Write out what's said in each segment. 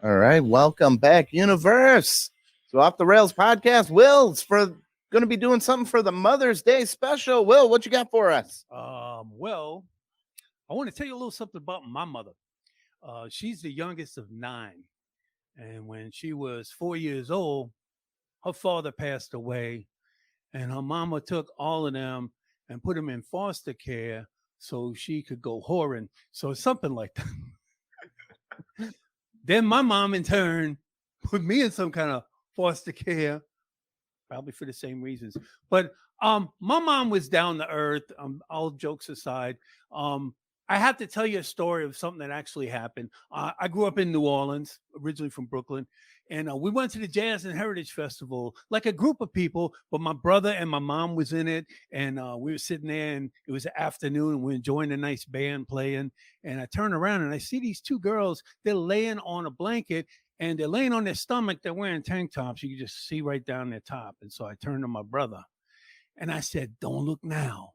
All right, welcome back, Universe. So Off the Rails podcast. Will's for going to be doing something for the Mother's Day special. Will, what you got for us? Well, I want to tell you a little something about my mother. She's the youngest of 9. And when she was 4 years old, her father passed away, and her mama took all of them and put them in foster care so she could go whoring. So something like that. Then my mom, in turn, put me in some kind of foster care, probably for the same reasons. But my mom was down to earth. All jokes aside, I have to tell you a story of something that actually happened. I grew up in New Orleans, originally from Brooklyn, and we went to the Jazz and Heritage Festival, like a group of people. But my brother and my mom was in it, and we were sitting there, and it was afternoon, and we were enjoying a nice band playing. And I turn around and I see these 2 girls. They're laying on a blanket, and they're laying on their stomach. They're wearing tank tops. You can just see right down their top. And so I turned to my brother and I said, "Don't look now."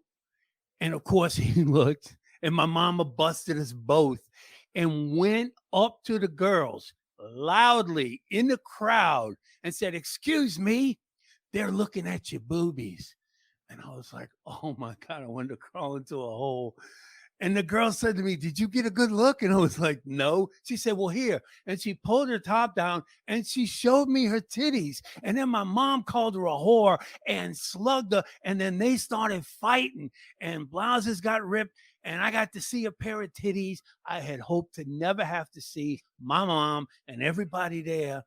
And of course he looked, and my mama busted us both and went up to the girls loudly in the crowd and said, "Excuse me, they're looking at your boobies." And I was like, oh my God, I wanted to crawl into a hole. And the girl said to me, "Did you get a good look?" And I was like, "No." She said, "Well, here." And she pulled her top down and she showed me her titties. And then my mom called her a whore and slugged her. And then they started fighting and blouses got ripped. And I got to see a pair of titties I had hoped to never have to see. My mom and everybody there.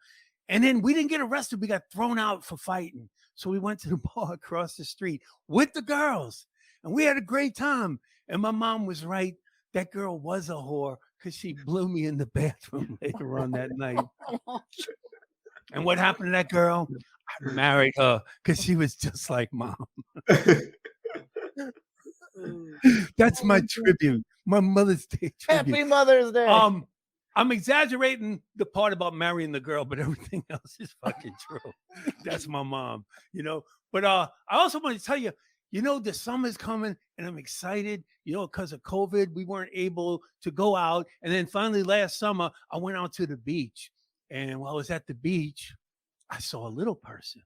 And then we didn't get arrested. We got thrown out for fighting. So we went to the bar across the street with the girls. And we had a great time. And my mom was right. That girl was a whore because she blew me in the bathroom later on that night. And what happened to that girl? I married her because she was just like mom. That's my tribute. My Mother's Day tribute. Happy Mother's Day. I'm exaggerating the part about marrying the girl, but everything else is fucking true. That's my mom, But I also want to tell you, the summer's coming and I'm excited, because of COVID, we weren't able to go out. And then finally last summer, I went out to the beach. And while I was at the beach, I saw a little person.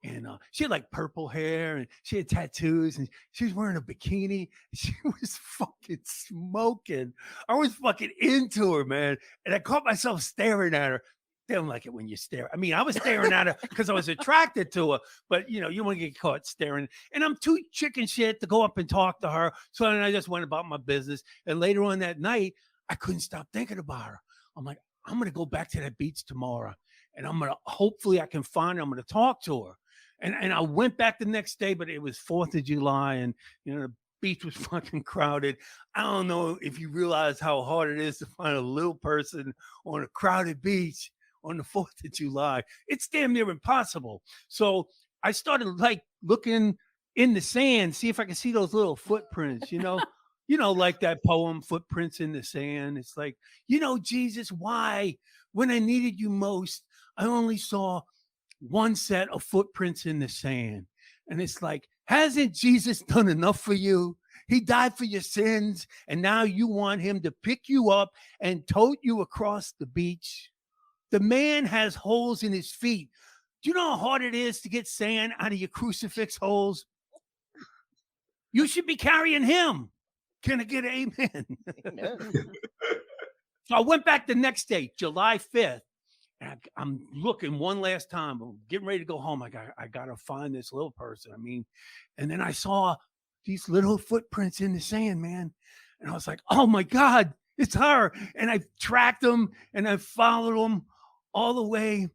And she had like purple hair and she had tattoos and she was wearing a bikini. She was fucking smoking. I was fucking into her, man. And I caught myself staring at her. They don't like it when you stare. I mean, I was staring at her because I was attracted to her, but you want to get caught staring. And I'm too chicken shit to go up and talk to her. So then I just went about my business. And later on that night, I couldn't stop thinking about her. I'm like, I'm going to go back to that beach tomorrow. And hopefully I can find her. I'm going to talk to her. And I went back the next day, but it was 4th of July and, the beach was fucking crowded. I don't know if you realize how hard it is to find a little person on a crowded beach on the 4th of July. It's damn near impossible. So I started like looking in the sand, see if I can see those little footprints, like that poem, Footprints in the Sand. It's like, Jesus, why? When I needed you most, I only saw one set of footprints in the sand. And it's like, hasn't Jesus done enough for you? He died for your sins. And now you want him to pick you up and tote you across the beach. The man has holes in his feet. Do you know how hard it is to get sand out of your crucifix holes? You should be carrying him. Can I get an amen? Amen. So I went back the next day, July 5th. I'm looking one last time. I'm getting ready to go home. I got to find this little person. And then I saw these little footprints in the sand, man. And I was like, oh my God, it's her. And I tracked them and I followed them all the way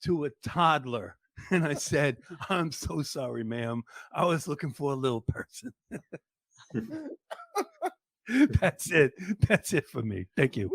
to a toddler. And I said, "I'm so sorry, ma'am. I was looking for a little person." That's it. That's it for me. Thank you.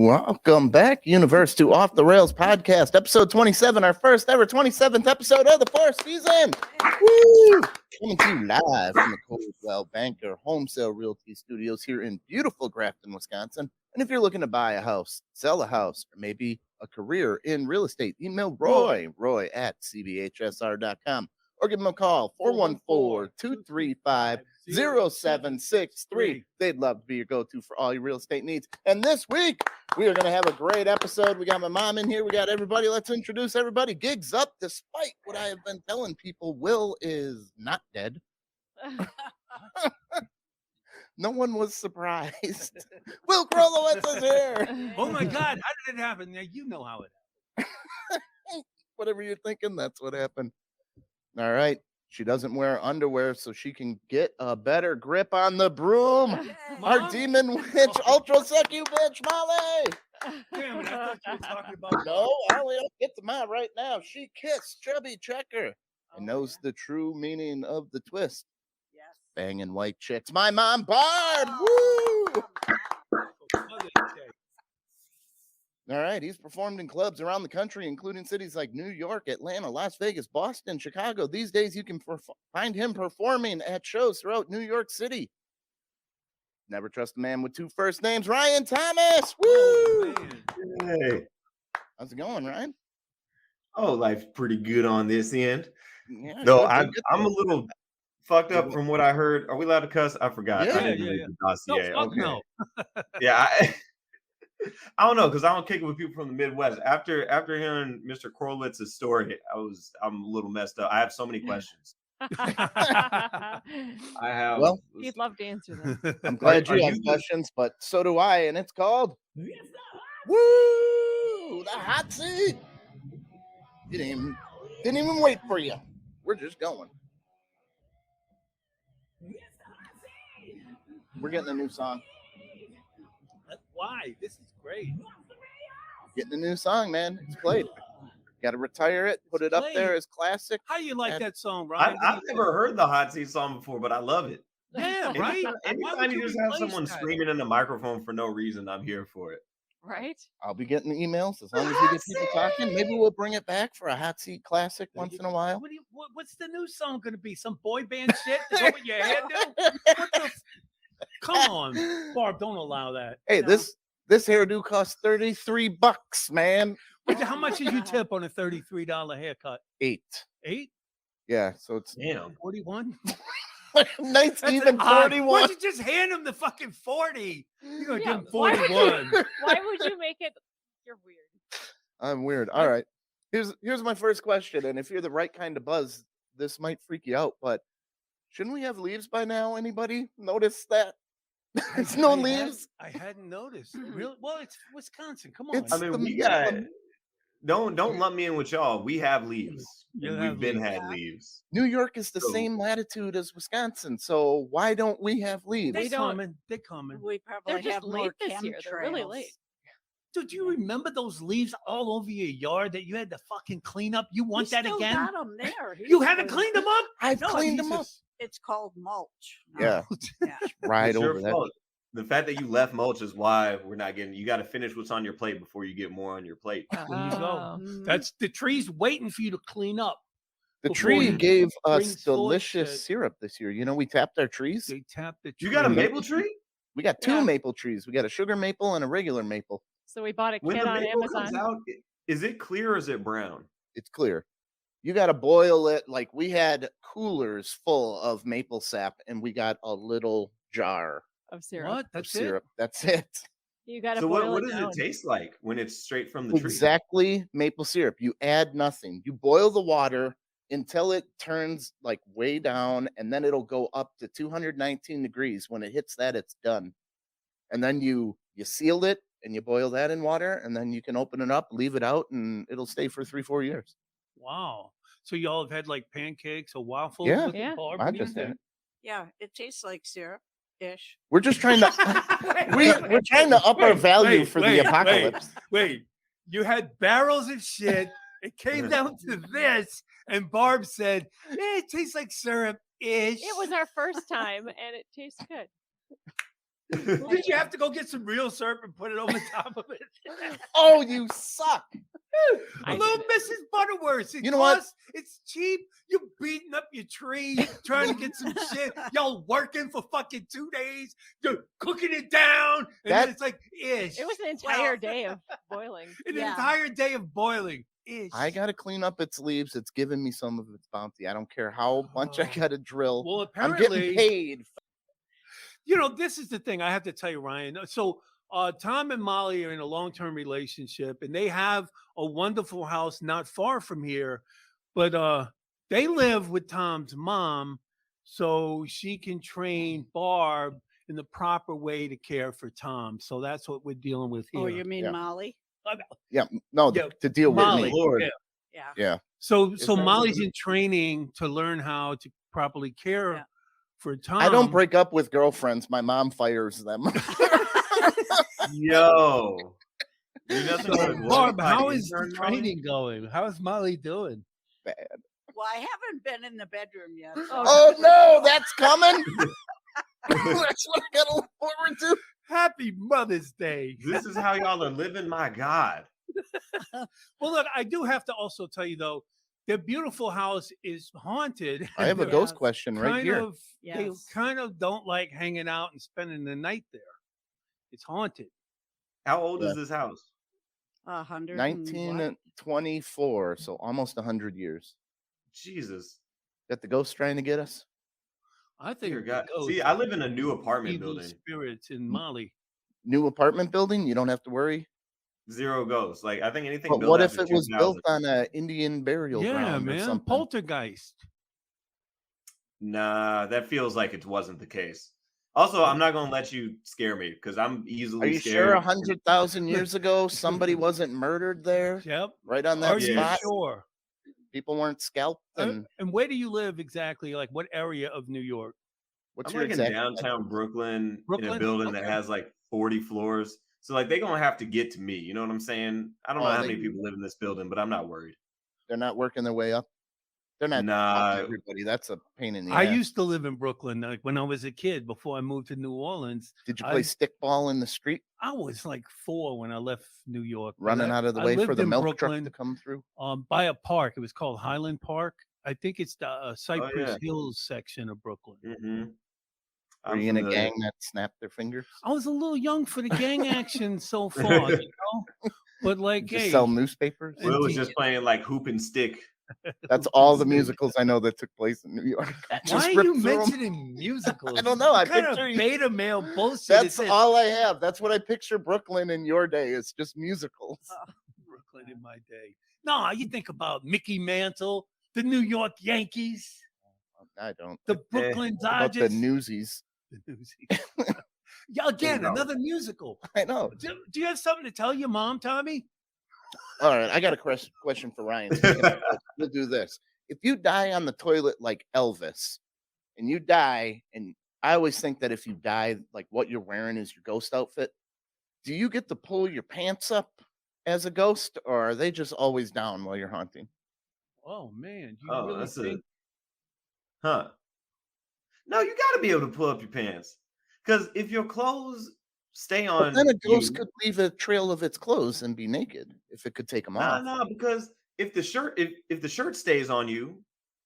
Welcome back, Universe, to Off the Rails podcast, episode 27, our first ever 27th episode of the fourth season. Woo! Coming to you live from the Coldwell Banker Home Sale Realty Studios here in beautiful Grafton, Wisconsin. And if you're looking to buy a house, sell a house, or maybe a career in real estate, email Roy at cbhsr.com or give him a call, 414-235-0763. They'd love to be your go-to for all your real estate needs. And this week, we are going to have a great episode. We got my mom in here. We got everybody. Let's introduce everybody. Gigs up, despite what I have been telling people. Will is not dead. No one was surprised. Will Krolowitz is here. Oh my God, how did it happen? Now you know how it happened. Whatever you're thinking, that's what happened. All right. She doesn't wear underwear, so she can get a better grip on the broom. Our demon witch, ultra succubus, Molly. Damn it, I thought you were talking about No, I only don't get to mine right now. She kissed Chubby Checker and knows the true meaning of the twist. Yes. Banging white chicks. My mom, Barb. Woo! All right, he's performed in clubs around the country, including cities like New York, Atlanta, Las Vegas, Boston, Chicago. These days, you can find him performing at shows throughout New York City. Never trust a man with two first names. Ryan Thomas. Woo! Oh, man. Hey. How's it going, Ryan? Oh, life's pretty good on this end. Yeah, No, good, I'm good, a good. little fucked up from what I heard. Are we allowed to cuss? I forgot. Yeah, I didn't yeah, read yeah. the No, dossier. fuck Okay. no. Yeah, I don't know, because I don't kick it with people from the Midwest. After hearing Mr. Korlitz's story, I'm a little messed up. I have so many questions. I have. Well, He'd love to answer them. I'm glad Are you have you- questions, but so do I, and it's called Woo! The hot seat. Didn't even wait for you. We're just going. We're getting a new song. Why? This is great. Getting a new song, man. It's played. Got to retire it. Put it up there as classic. How you like And- that song, Ryan? I've never heard the hot seat song before, but I love it. Yeah, right. Anytime you just have someone screaming in the microphone for no reason, I'm here for it. Right? I'll be getting emails as long as we get people talking. Maybe we'll bring it back for a hot seat classic once in a while. What's the new song going to be? Some boy band shit? Is that what your hair do? What the Come on, Barb, don't allow that. Hey, No. this hairdo costs $33, man. How much did you tip on a $33 haircut? 8. 8? Yeah, so it's Damn. 41? 19 Why 41. don't you just hand him the fucking 40? You're going to Yeah, give him why would you- 41. Why would you make it? You're weird. I'm weird. All right. Here's my first question, and if you're the right kind of buzz, this might freak you out, but shouldn't we have leaves by now? Anybody notice that? There's no leaves. I hadn't noticed. Really? Well, it's Wisconsin. Come on. It's I mean, the we got. middle. Don't lump me in with y'all. We have leaves. You And have we've been leaves. had Yeah. leaves. New York is the So- same latitude as Wisconsin, so why don't we have leaves? They're We don't- coming. They're coming. We probably They're just have late more this year. They're really chemtrails. late. Dude, do you remember those leaves all over your yard that you had to fucking clean up? You want We that still again? Got 'em there. You haven't cleaned them up? I've No, cleaned them up. Jesus. It's called mulch. Yeah, Yeah. right It's over your that. fault. The fact that you left mulch is why we're not getting. You got to finish what's on your plate before you get more on your plate. There you go. Oh. Mhm. That's the tree's waiting for you to clean up. The before tree you gave us bring forth delicious the- syrup this year. You know, we tapped our trees. They tapped the tree. You got a Mhm. maple tree? We got 2 Yeah. maple trees. We got a sugar maple and a regular maple. So we bought a When kit the on maple Amazon. comes out, is it clear or is it brown? It's clear. You got to boil it. Like we had coolers full of maple sap, and we got a little jar Of syrup. What? of That's syrup. That's it. You got to So boil what it does down. it taste like when it's straight from the tree? Exactly maple syrup. You add nothing. You boil the water until it turns like way down, and then it'll go up to 219 degrees. When it hits that, it's done. And then you seal it and you boil that in water, and then you can open it up, leave it out, and it'll stay for 3-4 years. Wow. So y'all have had like pancakes or waffles? Yeah. with Yeah. the Barb? I What do you just think? did. Yeah, it tastes like syrup-ish. We're just trying to we're trying to up our Wait, value wait, for wait, the wait. apocalypse. Wait, you had barrels of shit. It came down to this, and Barb said, "Yeah, it tastes like syrup ish." It was our first time, and it tastes good. Did you have to go get some real syrup and put it over top of it? Oh, you suck. I Little did Mrs. Butterworth. You know what? It's cheap. You're beating up your tree, trying to get some shit. Y'all working for fucking 2 days. You're cooking it down. And That- then it's like ish. It was an entire day of boiling. an Yeah. entire day of boiling. Ish. I got to clean up its leaves. It's giving me some of its bounty. I don't care how much I Oh. got to drill. Well, I'm apparently, getting paid. this is the thing I have to tell you, Ryan. So Tom and Molly are in a long-term relationship, and they have a wonderful house not far from here. But they live with Tom's mom, so she can train Barb in the proper way to care for Tom. So that's what we're dealing with here. Oh, you mean Yeah. Molly? Yeah, no, Yeah, to deal Molly. with me. Lord. Yeah. Yeah. Yeah. So that what Molly's it in training to learn how to properly care Yeah. for Tom. I don't break up with girlfriends. My mom fires them. Yo. You nothing So, but a Barb, glorified how is the intern, Molly? training going? How is Molly doing? Well, I haven't been in the bedroom yet. so- Oh no, that's coming. That's what I gotta look forward to. Happy Mother's Day. This is how y'all are living. My God. Well, look, I do have to also tell you though, their beautiful house is haunted. I have a They're ghost Yes. question right kind here. of they Yes. kind of don't like hanging out and spending the night there. It's haunted. How old Yeah. is this house? 100 and what? 1924, so almost 100 years. Jesus. Got the ghost trying to get us? I think Dear the God. See, ghosts I are live in a new apartment evil building. spirits in Molly. New apartment building? You don't have to worry. Zero ghosts. Like I think anything. But built what if after it was built 2000 on a Indian burial Yeah, ground or man. something? Poltergeist. Nah, that feels like it wasn't the case. Also, I'm not gonna let you scare me because I'm easily Are you scared. sure 100,000 years ago somebody wasn't murdered there? Yep. Right on Are that you spot? sure? People weren't scalped? And And where do you live exactly? Like what area of New York? what's I'm your like in exact downtown Brooklyn, in a Brooklyn? building that Okay. has like 40 floors. So like they're gonna have to get to me. You know what I'm saying? I don't know Oh, how they- many people live in this building, but I'm not worried. They're not working their way up? They're not Nah. talking to everybody. That's a pain in the I ass. used to live in Brooklyn like when I was a kid before I moved to New Orleans. Did you play I- stickball in the street, I was like 4 when I left New York. but running I- out of the I way for lived the in milk Brooklyn, truck to come through? by a park. It was called Highland Park. I think it's the Cypress yeah. Hills section of Brooklyn. Mm-hmm. Were you in a gang that snapped their fingers? I was a little young for the gang action so far, you know. But like, Just hey, sell newspapers? and Will was teach- just playing like hoop and stick. That's all the musicals I know that took place in New York. Just why are ripped you through 'em. mentioning musicals? I don't know. I What kind of picture you- beta male bullshit. That's is this? all I have. That's what I picture Brooklyn in your day. It's just musicals. Brooklyn in my day. No, you think about Mickey Mantle, the New York Yankees, I don't. the Brooklyn What about the Dodgers. Newsies? The Newsies. Yeah, again, No. another musical. I know. Do you have something to tell your mom, Tommy? All right, I got a question for Ryan. Speaking of ghosts, we'll do this. If you die on the toilet like Elvis, and you die, and I always think that if you die, like what you're wearing is your ghost outfit. Do you get to pull your pants up as a ghost, or are they just always down while you're haunting? Oh man, do you Oh, really that's think? Huh. No, you gotta be able to pull up your pants. Because if your clothes stay But on then a ghost you, could leave a trail of its clothes and be naked if it could take them off. no, because if the shirt if the shirt stays on you,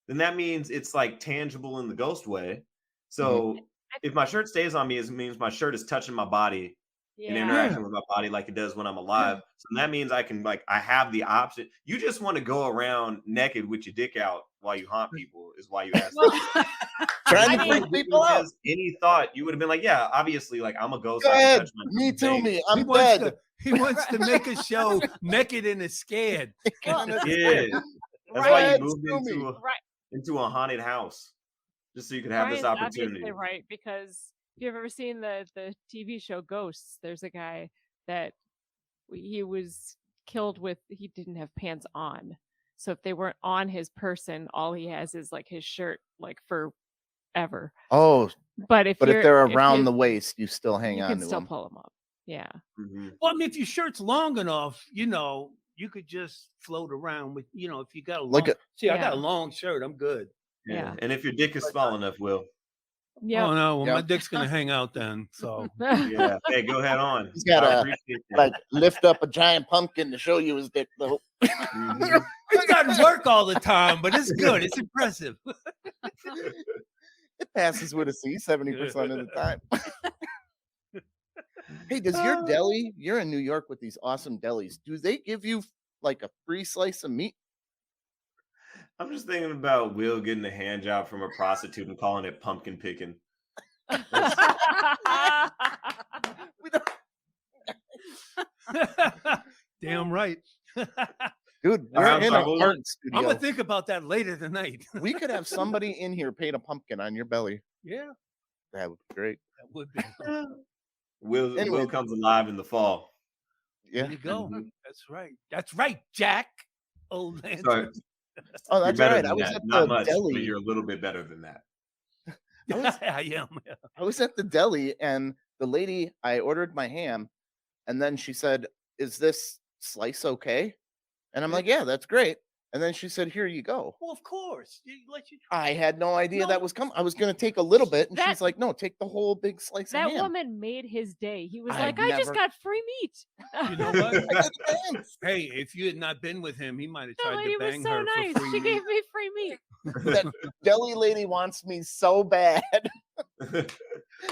then that means it's like tangible in the ghost way. So if my shirt stays on me, it means my shirt is touching my body and Yeah. interacting with my body like it does when I'm alive. So that means I can I have the option. You just want to go around naked with your dick out while you haunt people is why you ask. Well, Trying I to mean- freak people out. Any thought you would have been like, yeah, obviously, like I'm a ghost. Go I can ahead. touch my Me too. face. Me. He I'm wants dead. to. He wants to make a show naked and is scared. Well, Yeah, that's why Right. you moved Sue me. Right. into a haunted house, just so you could have this Ryan's opportunity. obviously right, because if you've ever seen the TV show Ghosts, there's a guy that he was killed with, he didn't have pants on. So if they weren't on his person, all he has is like his shirt, like forever. Oh, But if but if you're, they're around you, the waist, you still hang you on can to still them. pull them up. Yeah. Mhm. Well, I mean, if your shirt's long enough, you could just float around with, if you got a long. Like a- See, I got a Yeah. long shirt. I'm good. Yeah. And if your dick is small enough, Will. Yeah. Oh no, well my Yep. dick's gonna hang out then. So Yeah. Hey, go ahead on. He's got I a appreciate that. like lift up a giant pumpkin to show you his dick, though. Mhm. it doesn't work all the time, but it's good. It's impressive. It passes with a C 70% of the time. Hey, does your deli? You're in New York with these awesome delis. Do they give you like a free slice of meat? I'm just thinking about Will getting a hand job from a prostitute and calling it pumpkin picking. We don't, Damn right. dude, All we're right, I'm in sorry, an what was art I'm studio. gonna think about that later tonight. We could have somebody in here paint a pumpkin on your belly. Yeah, That would be great. that would be. Anyway. Will comes alive in the fall. Yeah. There you go. Mhm. That's right. That's right, Jack. Old man. Sorry, Oh, you're that's better right. than I was that. at Not the much, but deli. you're a little bit better than that. I am. I was at the deli and the lady, I ordered my ham, and then she said, "Is this slice okay?" And I'm like, "Yeah, that's great." And then she said, "Here you go." Well, of course. Let you try. I had no idea No. that was coming. I was going to take a little bit, and That- she's like, "No, take the whole big slice That of ham." woman made his day. He was I like, I just never- got free meat. You know what? I got the ham. Hey, if you had not been with him, he might have That tried lady to was bang so her nice. for free She meat. gave me free meat. That deli lady wants me so bad.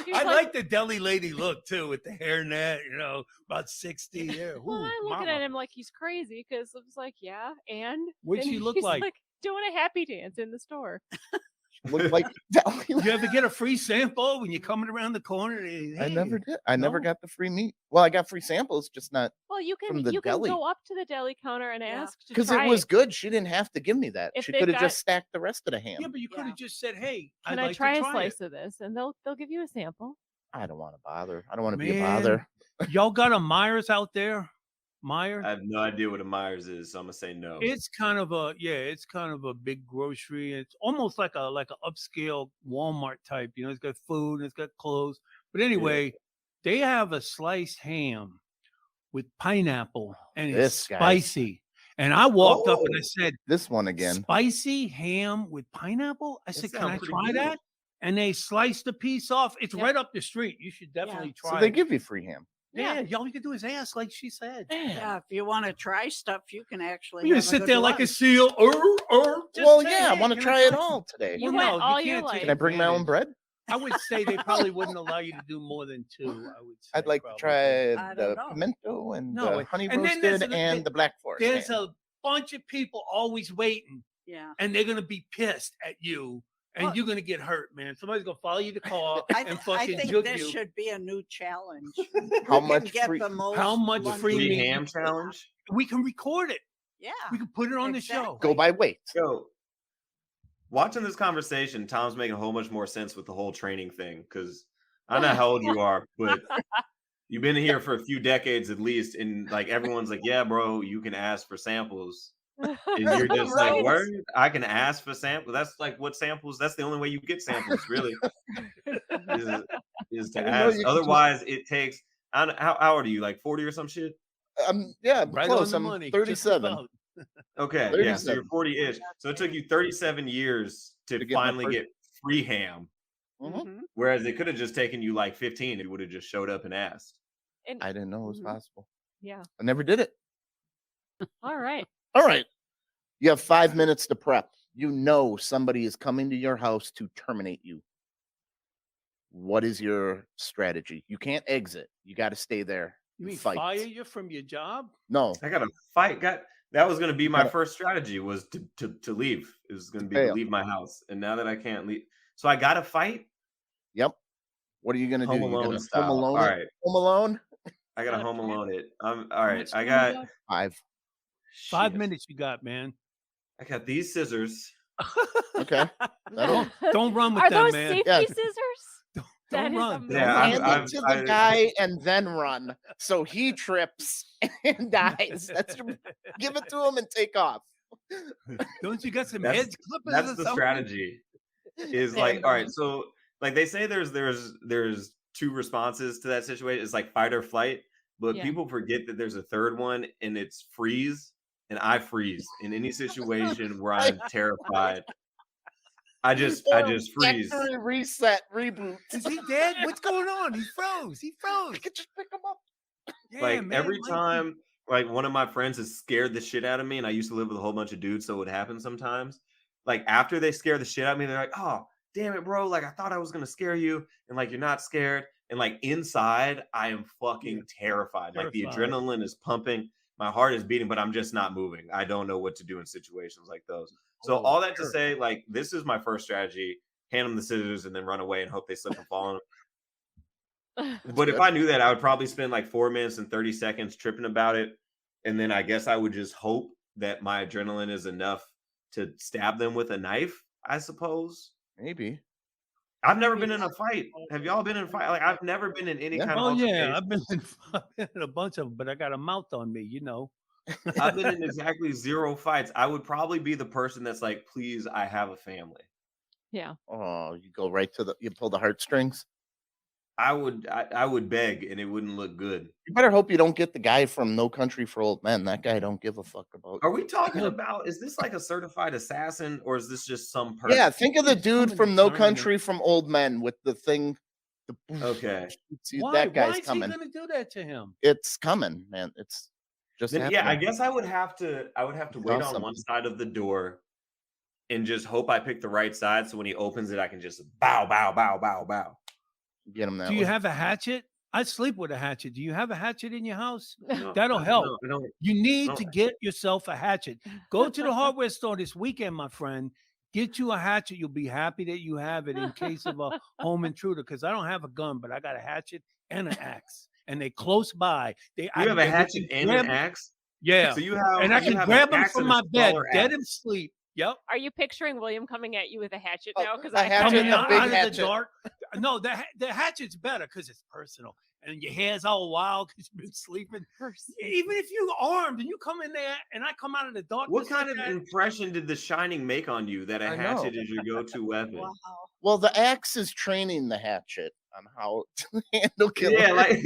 He was I like the deli lady look too, with the hairnet. About 60. Yeah. Well, Ooh, I'm looking mama. at him like he's crazy because I was like, yeah, and What'd And she look he's like? doing a happy dance in the store. Looked like deli You lady. ever get a free sample when you're coming around the corner? I never Hey, did. I never no? got the free meat. Well, I got free samples, just not Well, you From can the you can deli. go up to the deli counter and Yeah. ask to because try it was good. She didn't have to give me that. If She they've could have got- just stacked the rest of the ham. Yeah, but you could Yeah. have just said, "Hey, Can I'd I like try to a try slice it." of this? And they'll give you a sample. I don't want to bother. I don't want to be a Man. bother. Y'all got a Myers out there? Meyer? I have no idea what a Myers is, so I'm gonna say no. It's kind of a big grocery. It's almost like a upscale Walmart type. It's got food, and it's got clothes. But anyway, they have a sliced ham with pineapple, and it's This guy. spicy. And I walked up and I Oh. said, This one again. "Spicy ham with pineapple?" I That said, "Can sound I pretty try good. that?" And they sliced the piece off. It's Yep. right up the street. You should definitely try. So they it. give you free ham. Yeah, all you can do is ask, like she said. Yeah, if you want to try stuff, you can actually. You have a sit good there like a lunch. seal. Just Well, say, yeah, I "Hey, want to can try it try all today. You Well, went no, you all your can't take life. Can I bring my own advantage. bread? I would say they probably wouldn't allow you to do more than 2. I would say. I'd like to probably. try I the don't know. pimento and No, the honey and then there's roasted a- and the black forest. There's ham. a bunch of people always waiting, Yeah. and they're gonna be pissed at you, and Well- you're gonna get hurt, man. Somebody's gonna follow you to the car I, and I fucking think juke this you. should be a new challenge. How Who much can get free- the most how much The lunch free free meat? ham challenge. We can record it. Yeah. We can put it on the show. Exactly. Go by weight. So, watching this conversation, Tom's making a whole much more sense with the whole training thing. Because I don't know how old you are, but you've been here for a few decades at least, and like everyone's like, "Yeah, bro, you can ask for samples." And you're just Right? like, "Word? I can ask for samples." That's like what samples? That's the only way you get samples, really, is I to didn't know ask. you could just- Otherwise, it takes. I don't, how old are you? Like 40 or some shit? Yeah, Right close. on I'm the money. just 37. about. Okay, yeah. So you're 37. 40-ish. So it took you 37 years to To get my finally first- get free ham. Mhm. Mhm. Whereas it could have just taken you like 15 if you would have just showed up and asked. And I didn't know it was Mhm. possible. yeah. I never did it. All right. All right. You have 5 minutes to prep. You know somebody is coming to your house to terminate you. What is your strategy? You can't exit. You got to stay there. You mean fight. fire you from your job? No. I got to fight. That was going to be my Gotta- first strategy was to leave. It was going to be to Fail. leave my house. And now that I can't leave, so I got to fight. Yep. What are you gonna do? Home You Alone gonna style. Home Alone? All it? right, Home Alone. I got to Gotta Home prep. Alone it. All How right, much I time you got 5. 5 shit. minutes you got, man. I got these scissors. Okay. That'll- Don't run with Are them, those man. safety Yeah. scissors? Don't That is run. amazing. Yeah, Hand I've- it to the guy and then run, so he trips and dies. Give it to him and take off. Don't you got some That's- heads clippers That's or the something? strategy. Is like, all right, so like they say there's 2 responses to that situation. It's like fight or flight, but Yeah. people forget that there's a third one, and it's freeze. And I freeze in any situation where I'm terrified. I just freeze. Factory reset reboot. Is he dead? What's going on? He froze. I could just pick him up. Yeah, Like man, every Mikey. time, like one of my friends has scared the shit out of me, and I used to live with a whole bunch of dudes, so it would happen sometimes. Like after they scare the shit out of me, they're like, "Oh, damn it, bro! Like I thought I was gonna scare you, and like you're not scared." And like inside, I am fucking terrified. Like the Terrified. adrenaline is pumping, my heart is beating, but I'm just not moving. I don't know what to do in situations like those. So Oh, all that to sure. say, like this is my first strategy: hand them the scissors and then run away and hope they slip and fall on them. But if good. I knew that, I would probably spend like 4 minutes and 30 seconds tripping about it. And then I guess I would just hope that my adrenaline is enough to stab them with a knife, I suppose. Maybe. I've never been in a fight. Have y'all been in a fight? Like I've never been in any Yeah. kind of Oh yeah, altercation. I've been in a bunch of them, but I got a mouth on me, you know. I've been in exactly 0 fights. I would probably be the person that's like, please, I have a family. Yeah. Oh, you go right to you pull the heartstrings. I would beg and it wouldn't look good. You better hope you don't get the guy from No Country for Old Men. That guy don't give a fuck about. Are we talking about, is this like a certified assassin or is this just some person? Yeah, think of the dude coming from to No Terminator. Country from Old Men with the thing. Okay. See, Why? that guy's Why is coming. he gonna do that to him? It's coming, man. It's just Then, happening. yeah, I guess I would have to wait on Awesome. one side of the door and just hope I pick the right side so when he opens it I can just bow bow bow bow bow. Get him that Do you way. have a hatchet? I sleep with a hatchet. Do you have a hatchet in your house? No, That'll I- help. no, I don't. You need No. to get yourself a hatchet. Go to the hardware store this weekend, my friend. Get you a hatchet. You'll be happy that you have it in case of a home intruder. Because I don't have a gun, but I got a hatchet and an axe, and they close by. You have a hatchet and an axe? Yeah, So you have and I you can have grab an them axe from and a my bed, smaller dead axe. in sleep. Yep. Are you picturing William coming at you with a hatchet Oh, now? Because a I hatchet Coming and a out, big out of the hatchet. dark. No, the hatchet's better because it's personal, and your hair's all wild because you've been sleeping. Even if you're armed and you come in there, and I come out of the darkness. What kind like of that, impression did The Shining make on you that a I know. hatchet is your go-to weapon? Wow. Well, the axe is training the hatchet on how to handle killers. Yeah, like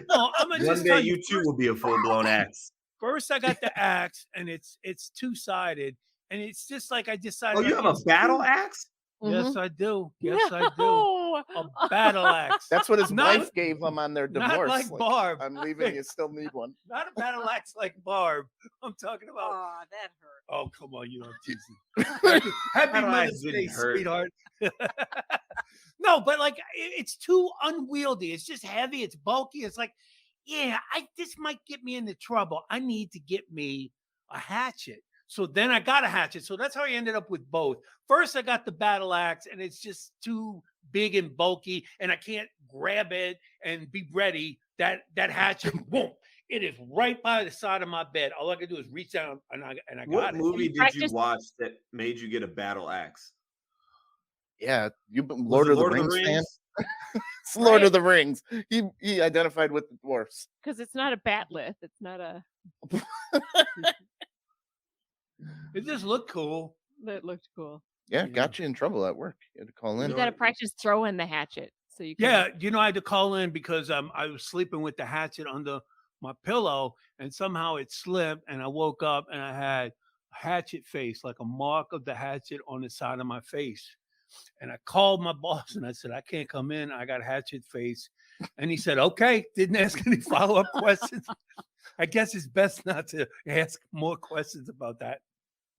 No, I'm gonna one just day tell you too will be a full-blown axe. First, I got the axe, and it's two-sided, and it's just like I decided. Oh, you like, have a it's battle two- axe? Yes, I do. Yes, I do. No. A battle axe. That's what his Not- wife gave him on their not divorce. like Barb. I'm leaving. You still need one. Not a battle axe like Barb. I'm talking about. Oh, that hurt. Oh, come on, you know, I'm teasing. Happy Battle axe Mother's didn't Day, hurt. sweetheart. No, but like it's too unwieldy. It's just heavy. It's bulky. It's like, yeah, this might get me into trouble. I need to get me a hatchet. So then I got a hatchet. So that's how I ended up with both. First, I got the battle axe, and it's just too big and bulky, and I can't grab it and be ready. That hatchet, boom, it is right by the side of my bed. All I can do is reach down, and I What got it. movie did you practiced- watch that made you get a battle axe? Yeah, you've been Was Lord it of the Rings fan. It's Lord of the Rings. He identified with the dwarfs. Because it's not a batleth. It's not a. It just looked cool. That looked cool. Yeah, Yeah. got you in trouble at work. You had to call in. You got to practice throwing the hatchet so you can. Yeah, you know, I had to call in because I was sleeping with the hatchet under my pillow, and somehow it slipped, and I woke up and I had a hatchet face, like a mark of the hatchet on the side of my face. And I called my boss and I said, I can't come in. I got hatchet face. And he said, okay. Didn't ask any follow-up questions. I guess it's best not to ask more questions about that.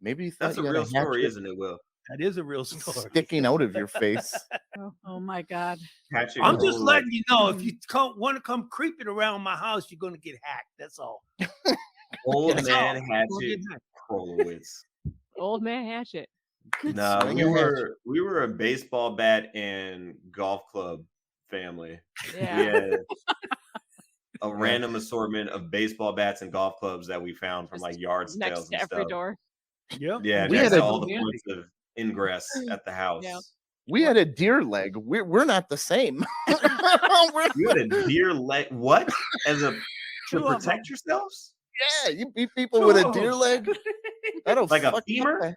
Maybe you thought That's a you had real story, hatchet isn't it, Will? That is a real story. sticking out of your face. Oh my God. Hatchet I'm just Cole, letting you know, if you want to come creeping around my house, you're going to get hacked. That's all. Old That's man all. You're gonna hatchet get hacked. Krolowitz. Old man hatchet. No, swing of hatchet. we were a baseball bat and golf club family. Yeah. We had a random assortment of baseball bats and golf clubs that we found from Just like yard Next sales to and every stuff. door. Yeah. Yeah, We next had to a- all the Yeah. points of ingress at the house. Yeah. We had a deer leg. We're not the same. We're- You had a deer leg. What? As a Two to of protect yourselves? yeah, you beat people with a deer Oh. leg. That'll Like a fuck you femur? up.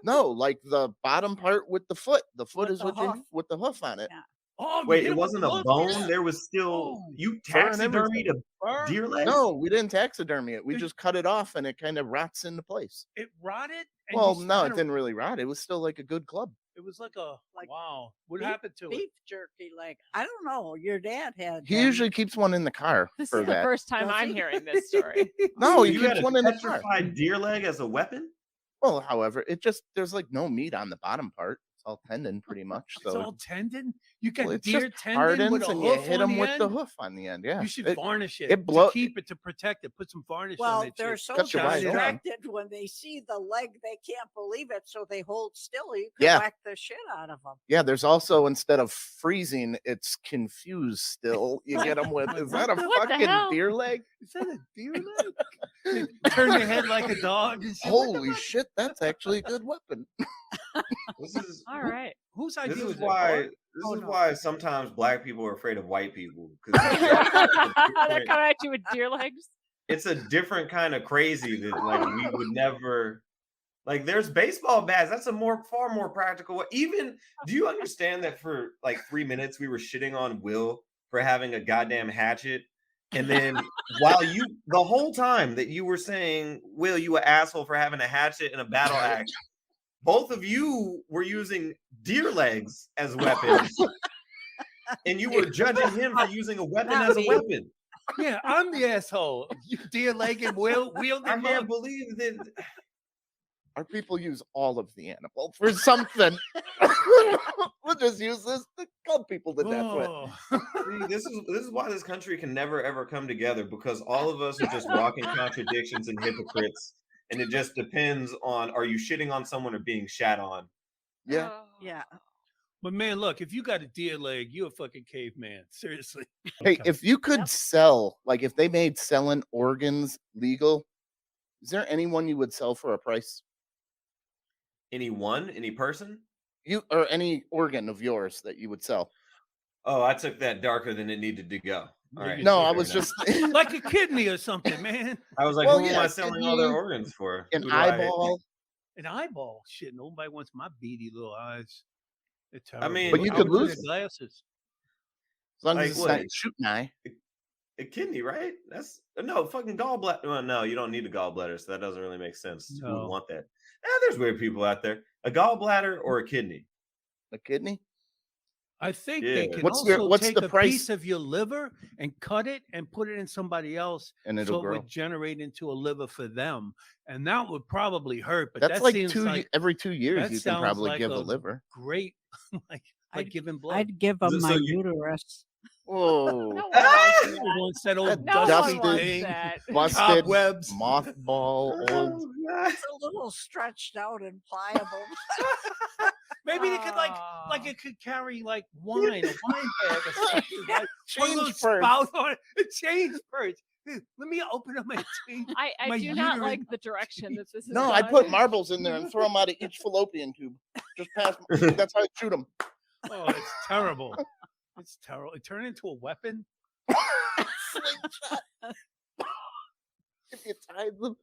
No, like the bottom part with the foot. The foot With is the what you hoof. with the hoof on it. Yeah. Oh, you Wait, hit it him with wasn't the a hoof? bone. Yeah. There was still Oh, you fur and taxidermied a Fur. deer leg. No, we didn't taxidermy it. We Did- just cut it off and it kind of rots into place. It rotted. and Well, you no, it kinda- didn't really rot. It was still like a good club. It was like a Like wow. What beef- happened to it? beef jerky leg. I don't know. Your dad had. He usually keeps one in the car This for is the that. first time Does I'm he? hearing this story. No, he You had keeps a one in the car. petrified deer leg as a weapon? Well, however, there's like no meat on the bottom part. It's all tendon pretty much. It's So all tendon. You got it's deer just tendon hardens with a and you hoof hit on them the with the end? hoof on the end. Yeah, You should It- varnish it, it blow- to keep it to protect it. Put some varnish on Well, it. they're shit. so Cut your wide open. distracted when they see the leg, they can't believe it, so they hold still. You can Yeah. whack the shit out of them. Yeah, there's also instead of freezing, it's confused still. You get them with is that a What the fucking hell? deer leg? Is that a deer leg? They turn your head like a dog. And shit. Holy shit, that's actually a good weapon. This is All right. Whose this idea is was that? why Art? this Oh, is no. why sometimes black people are afraid of white people because They're coming at you with deer legs. it's a different kind of crazy that like we would never like there's baseball bats. That's a far more practical way. Even do you understand that for like 3 minutes we were shitting on Will for having a goddamn hatchet? And then while you the whole time that you were saying, Will, you an asshole for having a hatchet and a battle axe, both of you were using deer legs as weapons. And you were judging him for using a weapon Not as a me. weapon. Yeah, I'm the asshole. You deer legged wielding I mug. can't believe that. Our people use all of the animal for something. We'll just use this to cut people to death with. Oh. See, this is why this country can never ever come together because all of us are just walking contradictions and hypocrites, and it just depends on are you shitting on someone or being shat on. Yeah. Oh. Yeah. But man, look, if you got a deer leg, you're a fucking caveman. Seriously. Hey, Okay. if you could Yep. sell, like if they made selling organs legal, is there anyone you would sell for a price? Any person? You or any organ of yours that you would sell? Oh, I took that darker than it needed to go. All right. No, I fair was enough. just like a kidney or something, man. I was like, Well, who am yeah, I selling all their kidney, organs for? an Who do I- eyeball. An eyeball. Shit, nobody wants my beady little eyes. They're I terrible. mean, But you I could would wear lose them. glasses. As long Like as it's what? not shooting eye. A kidney, right? That's no fucking gallbladder. Well, no, you don't need a gallbladder, so that doesn't really make sense. Who No. would want that? There's weird people out there. A gallbladder or a kidney? A kidney? I think Yeah. they can What's also what's take the a price? piece of your liver and cut it and put it in somebody else, And so it'll it grow. would generate into a liver for them, and that would probably hurt. But That's that like seems like every 2 years that you can sounds probably like give a a liver. great, like I'd- giving blood. I'd give them So my you- uterus. Whoa. No one Ah! wants Who that. wants that old That No one dusted wants thing? that. Busted Cobwebs. mothball old. Oh, God. It's a little stretched out and pliable. Maybe they could like Oh. it could carry like wine, a wine bag or something. Like, one of Change those first. spouts on it. A change first. Let me open up my change. I My do not uterine- like the direction that this is No, I'd going. put marbles in there and throw them out of each fallopian tube. Just pass. That's how I shoot them. Oh, it's terrible. It's terrible. It turned into a weapon. Slingshot. If you tied the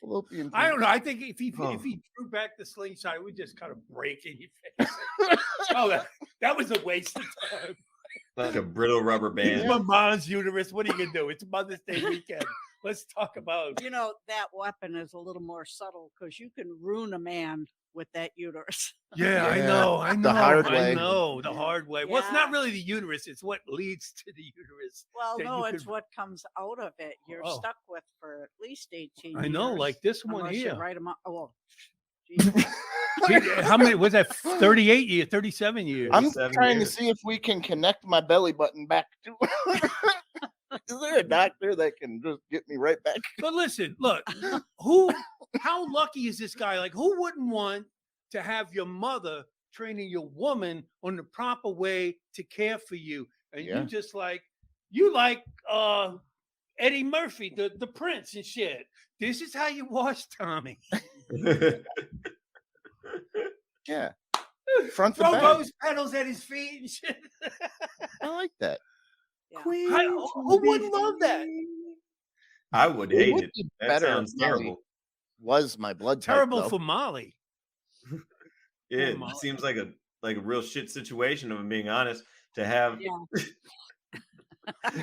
fallopian tube. I don't know. I think if he Oh. drew back the slingshot, it would just kind of break in your face. Oh, that was a waste of time. Like a brittle rubber It's band. my mom's uterus. What are you gonna do? It's Mother's Day weekend. Let's talk about. You know, that weapon is a little more subtle because you can ruin a man with that uterus. Yeah, I Yeah, know. I know. the hard I way. know the hard way. Well, it's not Yeah. really the uterus. It's what leads to the uterus. Well, That no, you it's could- what comes out of it. You're Oh. stuck with for at least 18 I know, years, like this one unless you here. write 'em up. Oh, well, Jesus. How many was that? 38 years, 37 years. I'm 37 trying years. to see if we can connect my belly button back to. Is there a doctor that can just get me right back? But listen, look, how lucky is this guy? Like, who wouldn't want to have your mother training your woman on the proper way to care for you? And Yeah. you just like, you like Eddie Murphy, the prince and shit. This is how you wash Tommy. Yeah. Front to Throw back. rose petals at his feet and shit. I like that. Yeah. Who wouldn't love that? I would It hate would it. be That better sounds if Molly terrible. Was my blood type, Terrible though. for Molly. Yeah, Oh, my. it seems like a real shit situation, if I'm being honest, to have Yeah.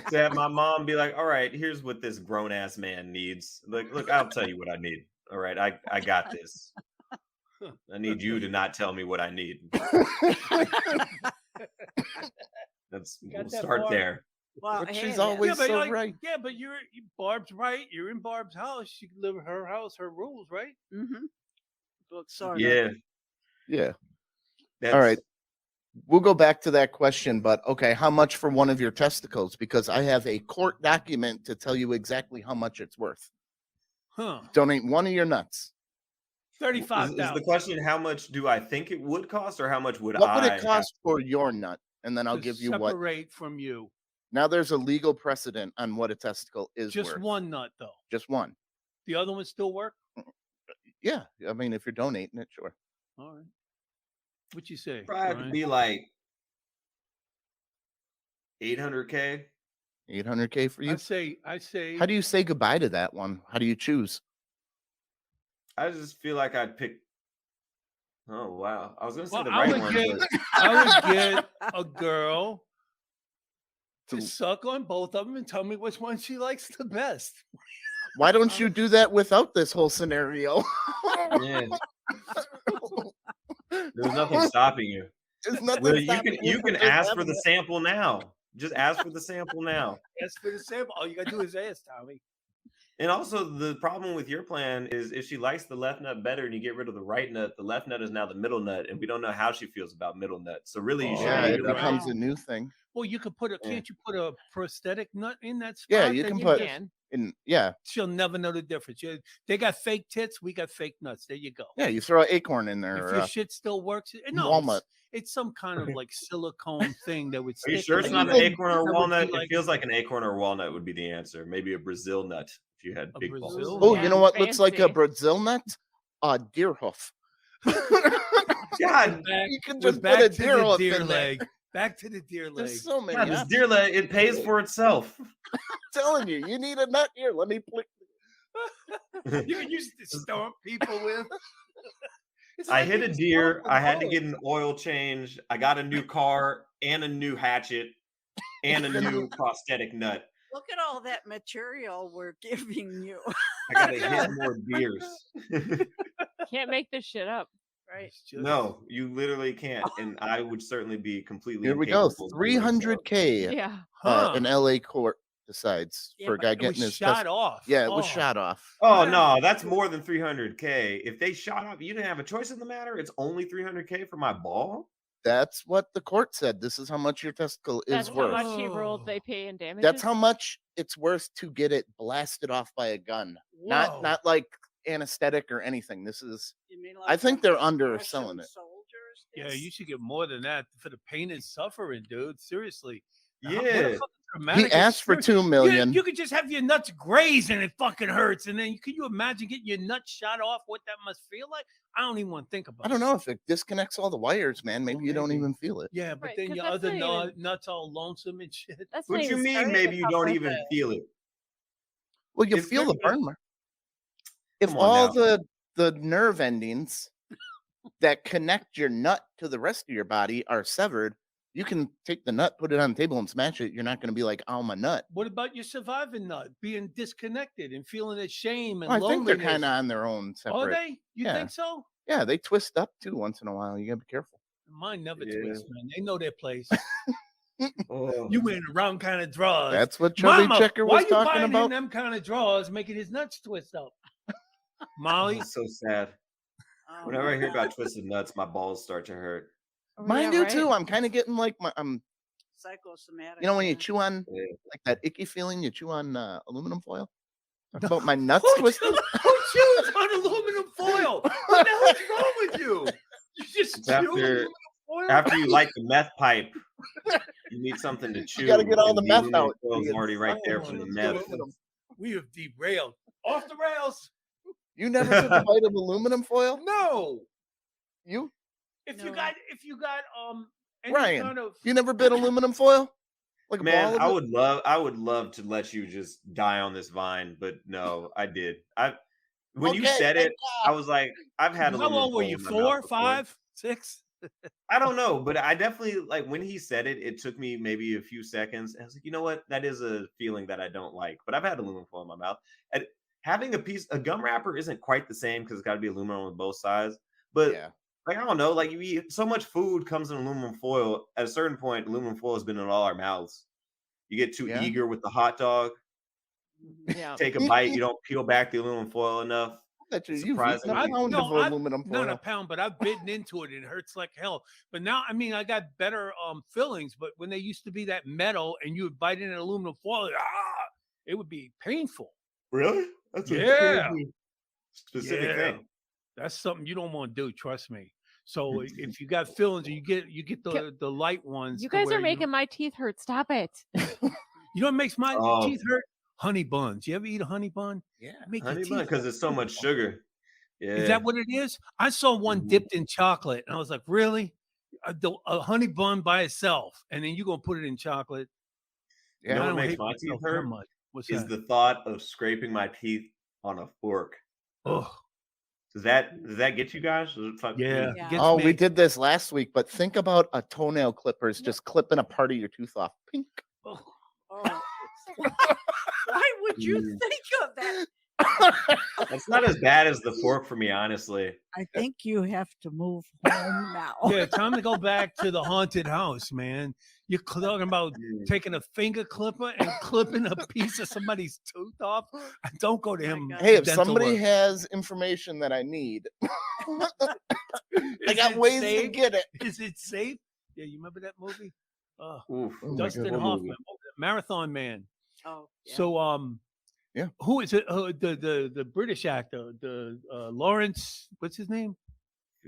to have my mom be like, all right, here's what this grown ass man needs. Like, look, I'll tell you what I need. All right, I got this. I need you to not tell me what I need. We'll that start bar? there. Well, But hey, she's man, always but so right. yeah, but Barb's right. You're in Barb's house. She can live in her house, her rules, right? Well, sort of. Yeah. Yeah. That's, All right. We'll go back to that question, but okay, how much for one of your testicles? Because I have a court document to tell you exactly how much it's worth. Huh? Donate one of your nuts. Is the 35,000. question how much do I think it would cost, or how much would What would I it cost for your nut? And then I'll to give you what. separate from you. Now there's a legal precedent on what a testicle is Just worth. one nut though. Just one. The other ones still work. Yeah. I mean, if you're donating it, sure. All right. What you say? probably have to Brian? be like $800K? 800K for you. I say. How do you say goodbye to that one? How do you choose? I just feel like I'd pick. Oh wow! I was gonna say Well, the I right would one, get- but I would get a girl to To- suck on both of them and tell me which one she likes the best. Why don't you do that without this whole scenario? yeah, there's nothing stopping you. There's nothing Well, stopping you from can just ask for having the it. sample now. Just ask for the sample now. As for the sample, all you gotta do is ask, Tommy. And also, the problem with your plan is if she likes the left nut better and you get rid of the right nut, the left nut is now the middle nut, and we don't know how she feels about middle nut. So really, you Oh, should Yeah, leave it it right. becomes a new thing. Well, you could put a. Yeah. Can't you put a prosthetic nut in that spot? Yeah, you that can You put- can. And yeah, She'll never know the difference. They got fake tits. We got fake nuts. There you go. yeah, you throw an acorn in there. If Or, your shit still works, no, walnut. it's some kind of like silicone thing that would. Are you stick sure in it's it. not an Even- acorn or that would be walnut? like- It feels like an acorn or walnut would be the answer. Maybe a Brazil nut if you had A big balls. Brazil? Oh, Yeah, you know what looks like a fancy. Brazil nut? A deer hoof. God, Back, You can we're just back put a to deer the hoof deer in there. leg. Back to the deer leg. There's so many. God, this options. deer leg, it pays for itself. I'm telling you, you need a nut here. Let me flick. You can use it to stomp people with. It's I like hit you a can deer. stomp a I had to bullet. get an oil change. I got a new car and a new hatchet and a new prosthetic nut. Look at all that material we're giving you. I got to hit more deers. Can't make this shit up. Right. It's just- No, you literally can't. And I would certainly be completely Here we go. incapable of doing so. 300K. Yeah. Huh. An LA court decides Yeah, for a but guy It was getting his shot test- off. Yeah, it was Oh. shot off. Oh Yeah. no, that's more than 300K. If they shot up, you didn't have a choice in the matter. It's only 300K for my ball. That's what the court said. This is how much your testicle is That's how worth. much he ruled Oh. they pay in damages. That's how much it's worth to get it blasted off by a gun. Whoa. Not like anesthetic or anything. This is You mean I think they're under Russian selling it. Soldiers? Yeah, Yes. you should get more than that for the pain and suffering, dude. Seriously. What a Yeah. fucking dramatic he asked for experience. 2 million. You could just have your nuts grazed and it fucking hurts. And then can you imagine getting your nuts shot off? What that must feel like? I don't even want to think about. I don't know if it disconnects all the wires, man. Maybe Well, you don't maybe. even feel it. Yeah, but Right, then 'cause your that's other not even- nuts all lonesome and shit. That's What not you even mean? starting Maybe to you top don't of even it. feel it. Well, you If feel the they're- burn mark. If Come on all now. the nerve endings that connect your nut to the rest of your body are severed, you can take the nut, put it on the table, and smash it. You're not going to be like, "Oh, my nut." What about your surviving nut being disconnected and feeling the shame and Well, I think they're loneliness? kind of on their own separate. Are they? You Yeah. think so? Yeah, they twist up too once in a while. You gotta be careful. Mine never Yeah. twists, man. They know their place. Oh. You wearing the wrong kind of drawers. That's what Chubby Mama, Checker why was you talking buying him about. them kind of drawers, making his nuts twist up? Molly, It's so sad. Oh, Whenever I hear my about God. twisted nuts, my balls start to hurt. Oh, Mine yeah, do too. right? I'm kind of getting like Psychosomatic. you know, when you yeah. chew on Yeah. like that icky feeling, you chew on aluminum foil. Talk about my nuts who twisted. chews on aluminum foil? What the hell's wrong with you? You just It's chew after- aluminum foil? After you light the meth pipe, you need something to chew. gotta get all and the meth aluminum out. foil's You get already right there oh, from the it's meth. aluminum. We have derailed. Off the rails. You never took a bite of aluminum foil? No. You If No. you got any Ryan, kind of you never bit aluminum foil? Like a ball Man, of I it? would love to let you just die on this vine, but no, I did. When you Okay, said it, thank I God. was like, I've had how aluminum old were foil you? in my 4, mouth before. 5, 6? I don't know, but I definitely like when he said it, it took me maybe a few seconds. And I was like, you know what? That is a feeling that I don't like. But I've had aluminum foil in my mouth. And having a gum wrapper isn't quite the same because it's got to be aluminum on both sides. But Yeah. like I don't know, like you eat so much food comes in aluminum foil. At a certain point, aluminum foil has been in all our mouths. You get too Yeah. eager with the hot dog. Yeah. Take a bite, you don't peel back the aluminum foil enough. That you've eaten a Surprisingly. pound of aluminum Not a foil. pound, but I've bitten into it and it hurts like hell. But now, I mean, I got better fillings. But when they used to be that metal and you would bite in an aluminum foil, it would be painful. Really? That's Yeah. crazy specific thing. That's something you don't want to do. Trust me. So if you got fillings, you get the light ones. You to guys where are making my teeth hurt. Stop it. You know what makes my Oh. teeth hurt? Honey buns. You ever eat a honey bun? Yeah. Make your Honey teeth bun because hurt. it's so much sugar. Yeah. Is that what it is? I saw one Mhm. dipped in chocolate, and I was like, "Really? A honey bun by itself, and then you gonna put it in chocolate?" You know I what don't makes hate my myself teeth that hurt? much. What's Is that? the thought of scraping my teeth on a fork. Oh, Does that get you guys? Does it fuck you? yeah. Yeah. Gets Oh, me. we did this last week, but think about a toenail clippers just clipping a part of your tooth off. Pink. Oh. Oh. Why would you Mm. think of that? It's not as bad as the fork for me, honestly. I think you have to move home now. Yeah, time to go back to the haunted house, man. You're talking about Mm. taking a finger clipper and clipping a piece of somebody's tooth off. Don't go to Oh my him. God. Hey, if dental somebody work. has information that I need, I Is got it ways to safe? get it. Is it safe? Yeah, you remember that movie? Oof. Oh my Dustin God. Hoffman, Marathon Man. Oh, yeah. So, Yeah. who is it? The British actor, the Lawrence. What's his name?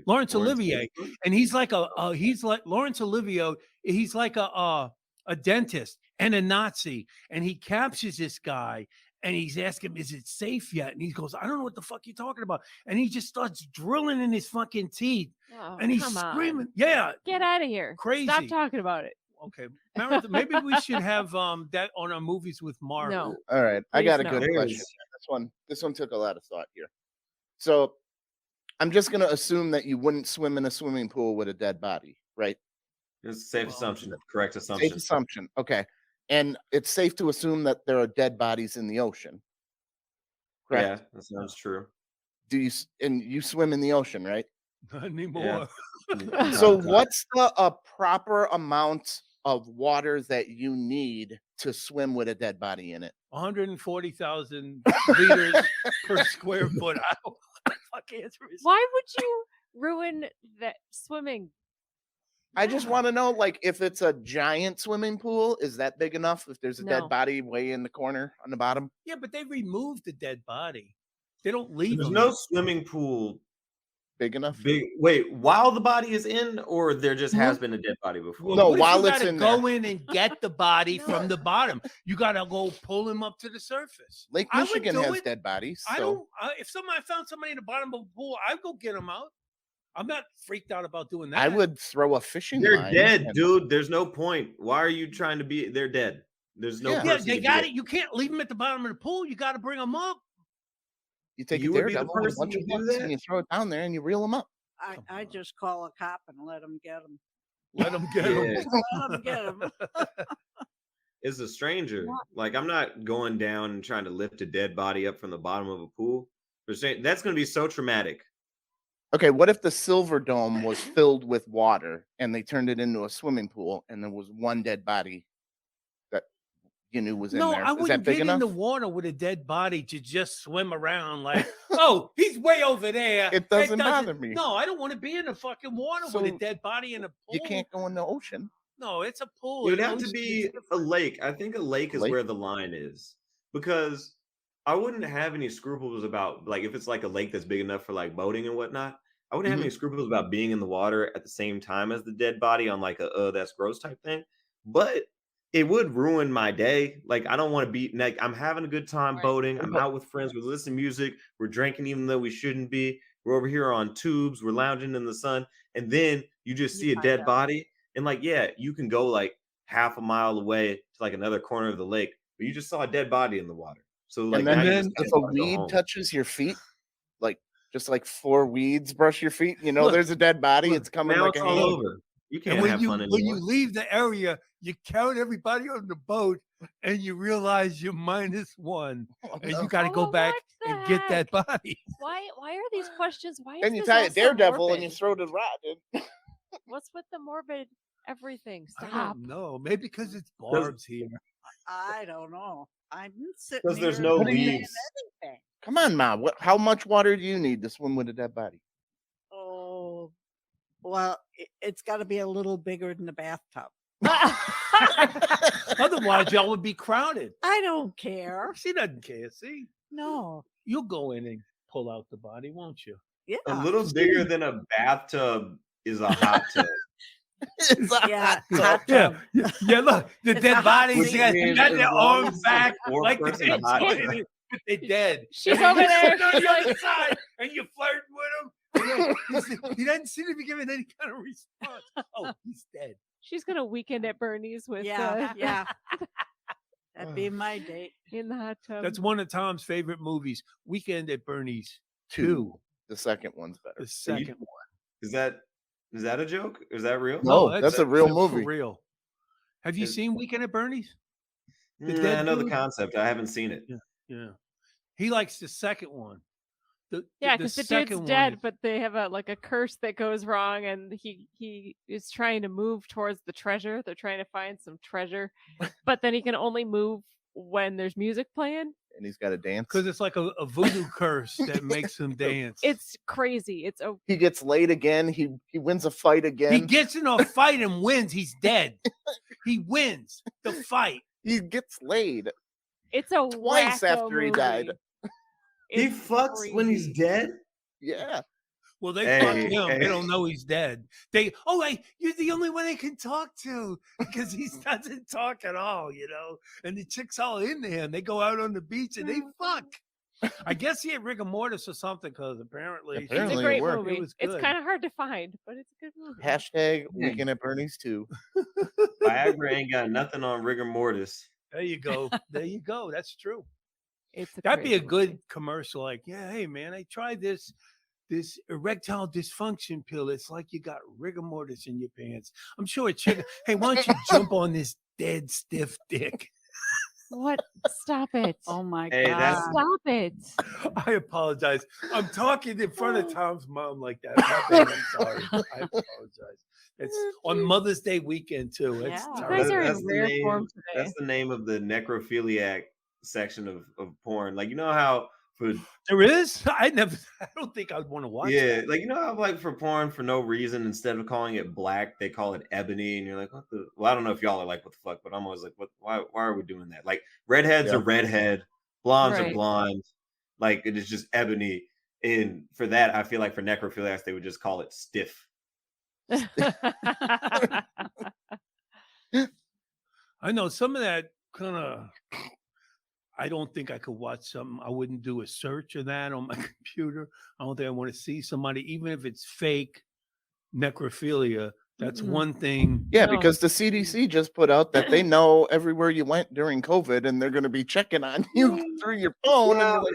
Laurence Olivier, and he's like he's like Laurence Olivier. He's like a dentist and a Nazi, and he captures this guy. And he's asking him, is it safe yet? And he goes, I don't know what the fuck you're talking about. And he just starts drilling in his fucking teeth. Oh, And he's come on. screaming. Yeah. Get out of here. Crazy. Stop talking about it. Okay. Marathon, maybe we should have that on our movies with Mark. No. All right, I Please got a no. good There question. is- This one took a lot of thought here. So, I'm just gonna assume that you wouldn't swim in a swimming pool with a dead body, right? It's a safe Well, assumption. Correct Safe assumption. assumption. Okay, and it's safe to assume that there are dead bodies in the ocean. Correct. Yeah, that sounds true. Do you and you swim in the ocean, right? Not anymore. So what's the proper amount of water that you need to swim with a dead body in it? 140,000 liters per square foot. I don't know what the fuck answer is. Why would you ruin that swimming? I just want to know, like, if it's a giant swimming pool, is that big enough? If there's a No. dead body way in the corner on the bottom, Yeah, but they removed the dead body. They don't leave There's them. no swimming pool big enough? big. Wait, while the body is in, or there just has been a dead body before? Well, No, what if while you it's gotta in go there. in and get the body from the bottom. You gotta go pull him up to the surface. Lake I would Michigan do has it. dead bodies. I So don't. If somebody found somebody in the bottom of a pool, I'd go get them out. I'm not freaked out about doing that. I would throw a fishing They're line. dead, and- dude. There's no point. Why are you trying to be? They're dead. There's no. Yeah. Yeah, person they to got do it. You can't leave them at the bottom of the pool. You got to bring them up. You take You a would be the daredevil and a person bunch to of do hooks that? and you throw it down there and you reel them up. Come I on. just call a cop and let him get him. Let them get Yeah. them. Let him get him. Is a stranger. What? Like I'm not going down and trying to lift a dead body up from the bottom of a pool. That's going to be so traumatic. Okay, what if the Silver Dome was filled with water and they turned it into a swimming pool and there was one dead body that you knew was in No, there? I Is that wouldn't big get enough? in the water with a dead body to just swim around like, oh, he's way over there. It doesn't bother me. No, I don't want to be in the fucking water with So, a dead body in a pool. You can't go in the ocean. No, it's a pool. It would An have to ocean be is a different. lake. I think a lake is Lake? where the line is because I wouldn't have any scruples about like if it's like a lake that's big enough for like boating and whatnot. I wouldn't have Mhm. any scruples about being in the water at the same time as the dead body on like a that's gross type thing. But it would ruin my day. Like I don't want to be like I'm having a good time Right. boating. I'm out with friends. We're listening to music. We're drinking even though we shouldn't be. We're over here on tubes. We're lounging in the sun, and then you just see a find dead out. body. And like, yeah, you can go like half a mile away to like another corner of the lake, but you just saw a dead body in the water. So like and now then, you just if kinda a wanna go weed home. touches your feet, like just like 4 weeds brush your feet, you know Look, there's a dead body. Look, It's coming now like it's a all hand. over. You can't And when have you fun when anymore. you leave the area, you count everybody on the boat, and you realize you're -1, and you got to go Oh, back what the and get that body. Why are these questions? Why is And you this tie all a so daredevil and you morbid? throw the rod in. What's with the morbid everything? I Stop. don't know. Maybe because it's Barb's here. I don't know. I'm sitting Because there's here no not saying leaves. anything. Come on, Ma. How much water do you need to swim with a dead body? Oh, well, it's got to be a little bigger than the bathtub. Otherwise, y'all would be crowded. I don't care. She doesn't care. See, No. you'll go in and pull out the body, won't you? Yeah. A little bigger than a bathtub is a hot tub. It's a Yeah, hot tub. hot Yeah, tub. yeah. Look, the It's a dead hot bodies seat. got, Man, got as their long arms as back it's a like four-person they hot did. tub. They're dead. She's And over you're there. sitting on She's the other like, side, and you're flirting with him. He doesn't seem to be giving any kind of response. Oh, he's dead. she's gonna weekend at Bernie's with Yeah, yeah. That'd be my date. in the hot tub. That's one of Tom's favorite movies. Weekend at Bernie's 2. 2. The second one's better. The second one. Is that a joke? Is that real? No, that's a real for movie. real. Have you Is- seen Weekend at Bernie's? the Nah, dead I know the dude? concept. I haven't seen it. Yeah. He likes the second one. Yeah, because the second dude's one dead, is- but they have a curse that goes wrong, and he is trying to move towards the treasure. They're trying to find some treasure, but then he can only move when there's music playing. And he's got to dance. because it's like a voodoo curse that makes him dance. It's crazy. It's a He gets laid again. He wins a fight again. He gets in a fight and wins. He's dead. He wins the fight. He gets laid. it's a Twice wacko after he died. movie. He It's fucks when he's crazy. dead. Yeah. Well, they Hey, fuck him. hey. They don't know he's dead. Hey, you're the only one they can talk to because he doesn't talk at all, you know. And the chick's all in there, and they go out on the beach and they fuck. I guess he had rigor mortis or something because apparently, It's Apparently a it great worked. movie. It was It's good. kind of hard to find, but it's a good movie. Hashtag Weekend at Bernie's 2. Viagra ain't got nothing on rigor mortis. there you go. There you go. That's true. It's That'd be a great good movie. commercial. Like, yeah, hey man, I tried this erectile dysfunction pill. It's like you got rigor mortis in your pants. I'm sure a chick. Hey, why don't you jump on this dead stiff dick? What? Stop it. Oh my Hey, god. that's- Stop it. I apologize. I'm talking in front of Tom's mom like that. My bad. I'm sorry. I apologize. It's on Mother's Day weekend too. It's Yeah. You You terrible. guys are That's in the rare name- form today. That's the name of the necrophiliac section of porn. Like, you know how for There is. I don't think I'd want to watch. yeah, that. like, you know how like for porn for no reason, instead of calling it black, they call it ebony, and you're like, what the? Well, I don't know if y'all are like, what the fuck, but I'm always like, what? Why are we doing that? Like, redheads Yeah. are redhead, blondes are Right. blonde, like it is just ebony. And for that, I feel like for necrophiliacs, they would just call it stiff. I know some of that kind of. I don't think I could watch something. I wouldn't do a search of that on my computer. I don't think I want to see somebody, even if it's fake necrophilia. That's Mm-mm. one thing. Yeah, No. because the CDC just put out that they know everywhere you went during COVID and they're going to be checking on you through your phone. And you're like,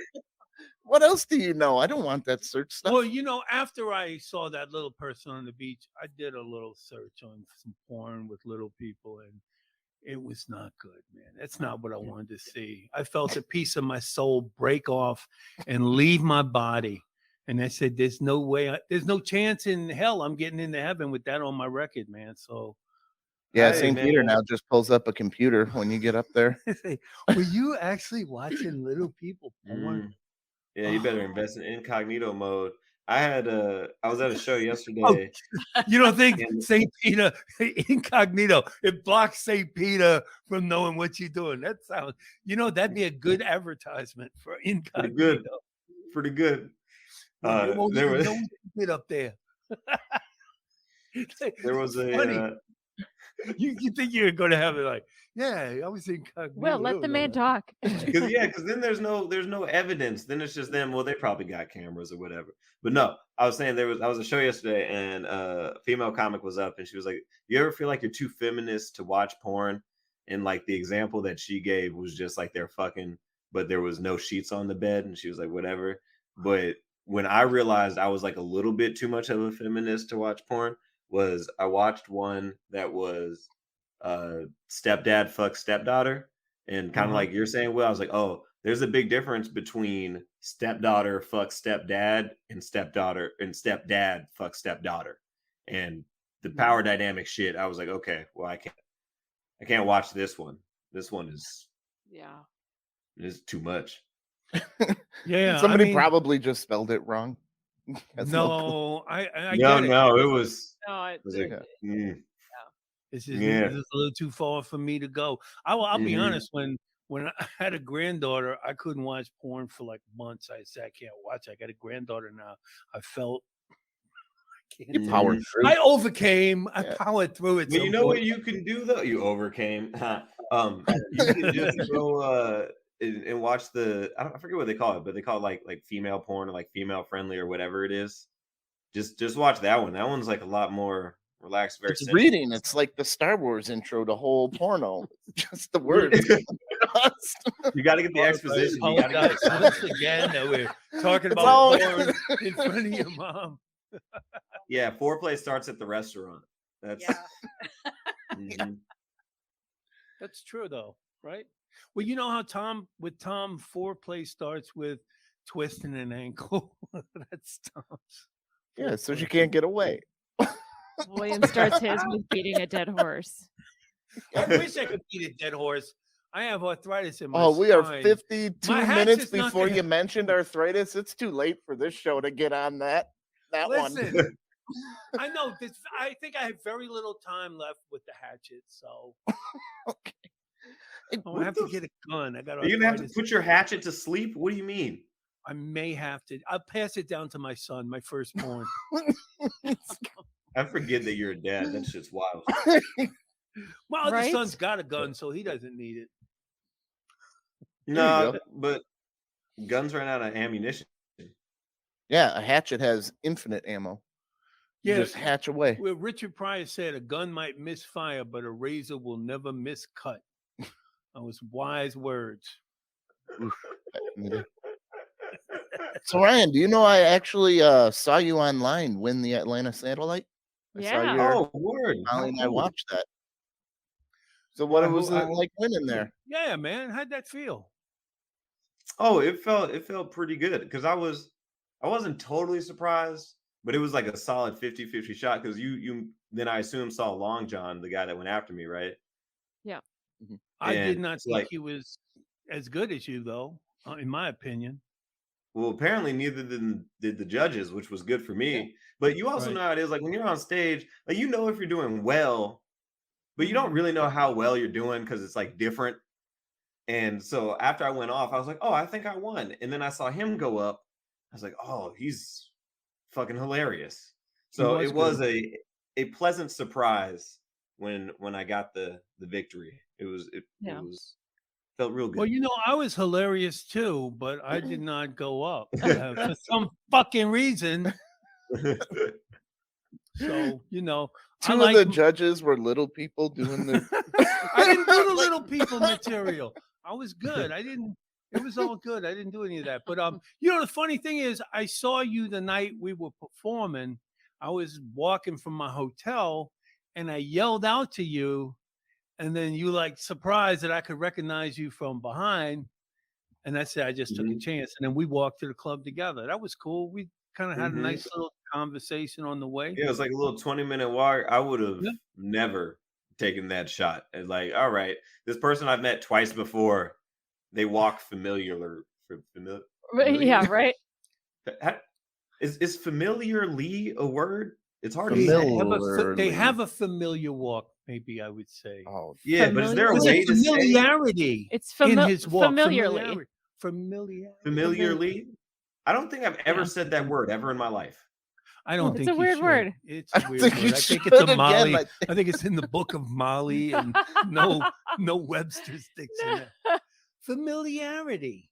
what else do you know? I don't want that search stuff. Well, you know, after I saw that little person on the beach, I did a little search on some porn with little people, and it was not good, man. That's not what I wanted to see. I felt a piece of my soul break off and leave my body. And I said, there's no way, there's no chance in hell I'm getting into heaven with that on my record, man. So Yeah, Hey, St. man. Peter now just pulls up a computer when you get up there. I say, were you actually watching little people porn? Yeah, you better invest in incognito mode. I was at a show Oh, yesterday. You don't think And- St. Peter incognito, it blocks St. Peter from knowing what you're doing? That sounds, that'd be a good advertisement for incognito. Pretty good. When they won't There even was- know what you did up there. There was a Funny. You think you're going to have it like, yeah, I was incognito. Well, let the man talk. because then there's no evidence. Then it's just them. Well, they probably got cameras or whatever. But no, I was saying I was a show yesterday, and a female comic was up, and she was like, "You ever feel like you're too feminist to watch porn?" And like the example that she gave was just like they're fucking, but there was no sheets on the bed, and she was like, "Whatever." But when I realized I was like a little bit too much of a feminist to watch porn, was I watched one that was stepdad fuck stepdaughter, and kind of like you're saying, Will, I was like, oh, there's a big difference between stepdaughter fuck stepdad and stepdaughter and stepdad fuck stepdaughter, and the power dynamic shit. I was like, okay, well, I can't watch this one. This one Yeah. is too much. Yeah, Somebody I mean, probably just spelled it wrong. That's no clue. no, I No, get it. no, it was. No, It was like, This is Yeah. this is a little too far for me to go. I'll be Mhm. honest. When I had a granddaughter, I couldn't watch porn for like months. I said I can't watch. I got a granddaughter now. I felt I You can't. powered Mhm. through. I overcame. I Yeah. powered through it. But you know what you can do though? You overcame. You can just go and watch I forget what they call it, but they call it like female porn or like female friendly or whatever it is. Just watch that one. That one's like a lot more relaxed, very It's sensual. reading. It's like the Star Wars intro to whole porno. Just the words. You got to get the exposition. You got to get Apologize once again that we're talking It's about all- porn in front of your mom. Yeah, foreplay starts at the restaurant. That's Yeah. Mhm. That's true though, right? Well, you know how Tom foreplay starts with twisting an ankle. That's Tom's. Yeah, so she foreplay. can't get away. William starts his with beating a dead horse. I wish I could beat a dead horse. I have arthritis in my Oh, we are spine. 52 My hat's minutes just not before gonna- you mentioned arthritis. It's too late for this show to get on that one. Listen, I know this. I think I have very little time left with the hatchet, so Okay. Hey, I What have the to get a gun. I got Are you gonna have to arthritis. put your hatchet to sleep? What do you mean? I may have to. I'll pass it down to my son, my firstborn. I forget that you're a dad. That shit's wild. My other Right? son's got a gun, so he doesn't need it. you No, go. but guns run out of ammunition. Yeah, a hatchet has infinite ammo. You Yeah, just hatch away. well, Richard Pryor said a gun might misfire, but a razor will never miscut. Those wise words. So Ryan, do you know I actually saw you online win the Atlanta Satellite? I saw Yeah. your Oh, word. How Molly and I cool. watched that. So what Well, I was hope- it I- like winning there? Yeah, man. How'd that feel? Oh, it felt pretty good because I wasn't totally surprised, but it was like a solid 50-50 shot because you then I assume saw Long John, the guy that went after me, right? I did And not it's think like- he was as good as you, though, in my opinion. Well, apparently neither did the judges, which was good for me. But you also Right. know how it is, like when you're on stage, like you know if you're doing well, but you don't really know how well you're doing because it's like different. And so after I went off, I was like, oh, I think I won. And then I saw him go up. I was like, oh, he's fucking hilarious. So was it was a pleasant surprise when I got the victory. It Yeah. was felt real good. Well, you know, I was hilarious too, but I did not go up for some fucking reason. So, you know, I Two of like the judges were little people doing the I didn't do the little people material. I was good. It was all good. I didn't do any of that. But you know, the funny thing is I saw you the night we were performing. I was walking from my hotel and I yelled out to you, and then you like surprised that I could recognize you from behind. And I said I just took a chance. And then we walked to the club together. That was cool. We kind of had a Mhm. nice little conversation on the way. Yeah, it was like a little 20-minute walk. I would have Yeah. never taken that shot. And like, all right, this person I've met twice before, they walk familiar. Yeah, right. Is familiarly a word? It's hard to They say. have a Familiarly. familiar walk, maybe I would say. Oh, Yeah, but is there a There's way a to say familiarity It's in his walk. familiarly. Familiarity. familiarly? I don't think I've ever Yeah. said that word ever in my life. I don't It's think a you weird should. word. It's I a don't weird think word. you I think should it's a again, Molly. I I think it's in the book of Molly, and no Webster's dictionary. Familiarity.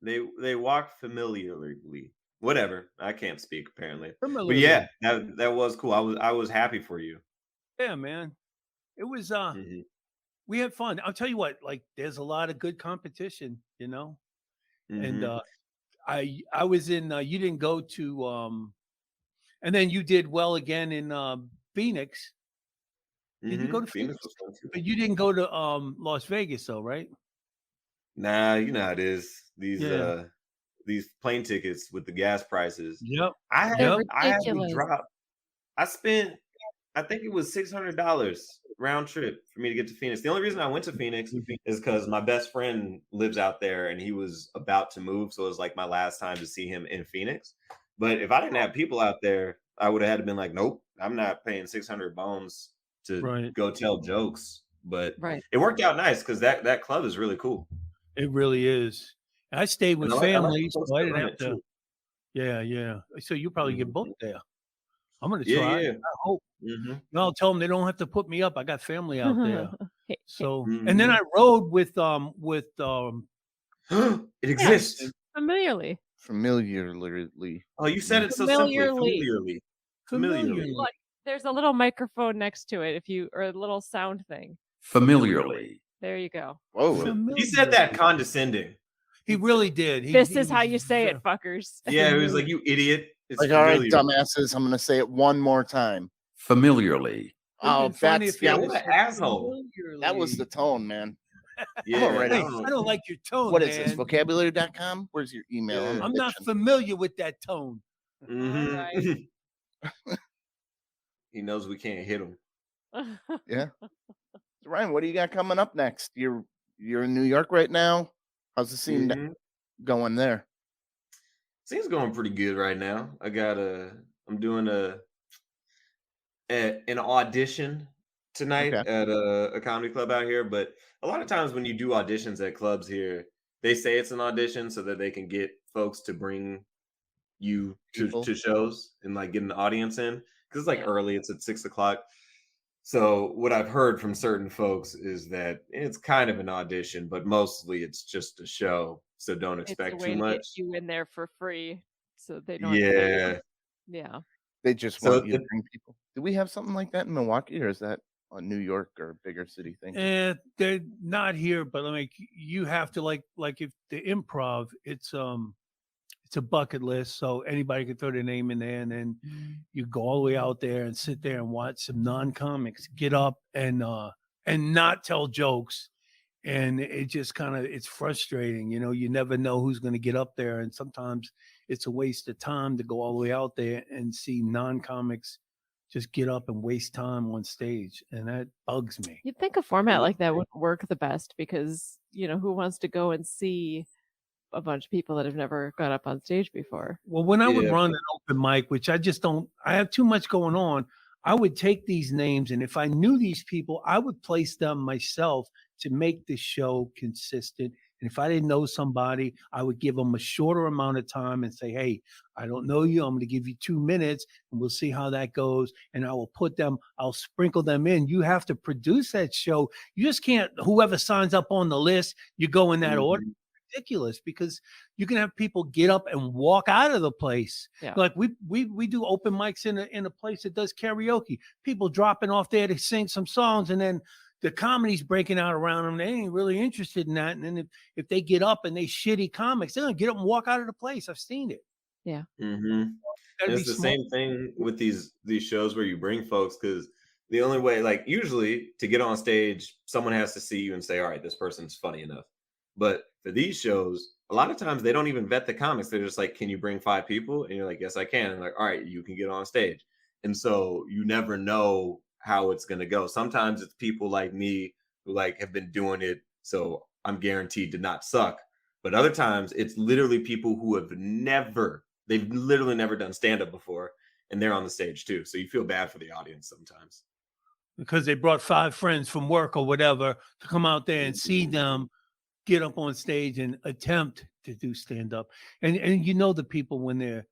They walk familiarly. Whatever. I can't speak apparently. But Familiarity. yeah, that was cool. I was happy for you. Yeah, man. It was Mhm. we had fun. I'll tell you what, like there's a lot of good competition, you know. And Mhm. I was in you didn't go to and then you did well again in Phoenix. Did you go to Phoenix? Was fun too. But you didn't go to Las Vegas, though, right? Nah, you know how it is. Yeah. These plane tickets with the gas prices. Yep. I They're had to ridiculous. drop. I spent, I think it was $600 round trip for me to get to Phoenix. The only reason I went to Phoenix is because my best friend lives out there and he was about to move, so it was like my last time to see him in Phoenix. But if I didn't have people out there, I would have had to been like, nope, I'm not paying 600 bones to Right. go tell jokes. But Right. it worked out nice because that club is really cool. It really is. I stayed with And I like the family, folks so I that didn't run have it, to. too. Yeah. So you probably get Mhm. booked there. I'm gonna Yeah, try. yeah. I hope. Mhm. No, I'll tell them they don't have to put me up. I got family out there. Hey, So, and then Mhm. I rode with It exists. familiarly. Familiarly. Oh, you said it so simply. Familiarly. Familiarly. Look, there's a little microphone next to it or a little sound thing. Familiarly. There you go. Whoa. He said that condescending. He really did. This he is how was you say ve- it, fuckers. Yeah, he was like, "You idiot." It's Like, all right, familiar. dumbasses, I'm gonna say it one more time. Familiarly. Oh, Would've been funny that's if you yeah, had what to an say asshole. that was the familiarly. tone, man. Yeah, already- Hey, I don't I know. don't like your tone. What is this? man. Vocabulary.com? Where's your email? Yeah. I'm not pitching. familiar with that tone. Mhm. He knows we can't hit him. Ryan, what do you got coming up next? You're in New York right now. How's the scene Mhm. going there? Seems going pretty good right now. I'm doing an audition tonight Okay. at a comedy club out here. But a lot of times when you do auditions at clubs here, they say it's an audition so that they can get folks to bring you People. to shows and like get an audience in because it's like Yeah. early. It's at 6 o'clock. So what I've heard from certain folks is that it's kind of an audition, but mostly it's just a show. So don't It's a expect way too to get much. you in there for free, so they don't. have to pay you. Yeah. Yeah. They just So want you to the- bring people. Do we have something like that in Milwaukee, or is that a New York or bigger city thing? They're not here, but like you have to like if the improv, it's a bucket list, so anybody can throw their name in there, and then you go all the way out there and sit there and watch some non-comics get up and not tell jokes, and it just kind of it's frustrating. You never know who's going to get up there, and sometimes it's a waste of time to go all the way out there and see non-comics just get up and waste time on stage, and that bugs me. You'd think a format like that would work the best because who wants to go and see a bunch of people that have never got up on stage before? Well, when I would Yeah. run an open mic, which I just don't, I have too much going on, I would take these names, and if I knew these people, I would place them myself to make the show consistent. And if I didn't know somebody, I would give them a shorter amount of time and say, hey, I don't know you. I'm going to give you 2 minutes and we'll see how that goes. And I will I'll sprinkle them in. You have to produce that show. You just can't, whoever signs up on the list, you go in that order. Mhm. Ridiculous, because you can have people get up and walk out of the place. Yeah. Like we do open mics in a place that does karaoke. People dropping off there to sing some songs, and then the comedy's breaking out around them. They ain't really interested in that. And then if they get up and they shitty comics, they're gonna get up and walk out of the place. I've seen it. Mhm. Gotta It's be the smart. same thing with these shows where you bring folks because the only way, like usually to get on stage, someone has to see you and say, all right, this person's funny enough. But for these shows, a lot of times they don't even vet the comics. They're just like, can you bring 5 people? And you're like, yes, I can. And like, all right, you can get on stage. And so you never know how it's going to go. Sometimes it's people like me who like have been doing it, so I'm guaranteed to not suck. But other times it's literally people who have they've literally never done stand-up before, and they're on the stage too. So you feel bad for the audience sometimes. Because they brought 5 friends from work or whatever to come out there and see them get up on stage and attempt to do stand up. And the people when they're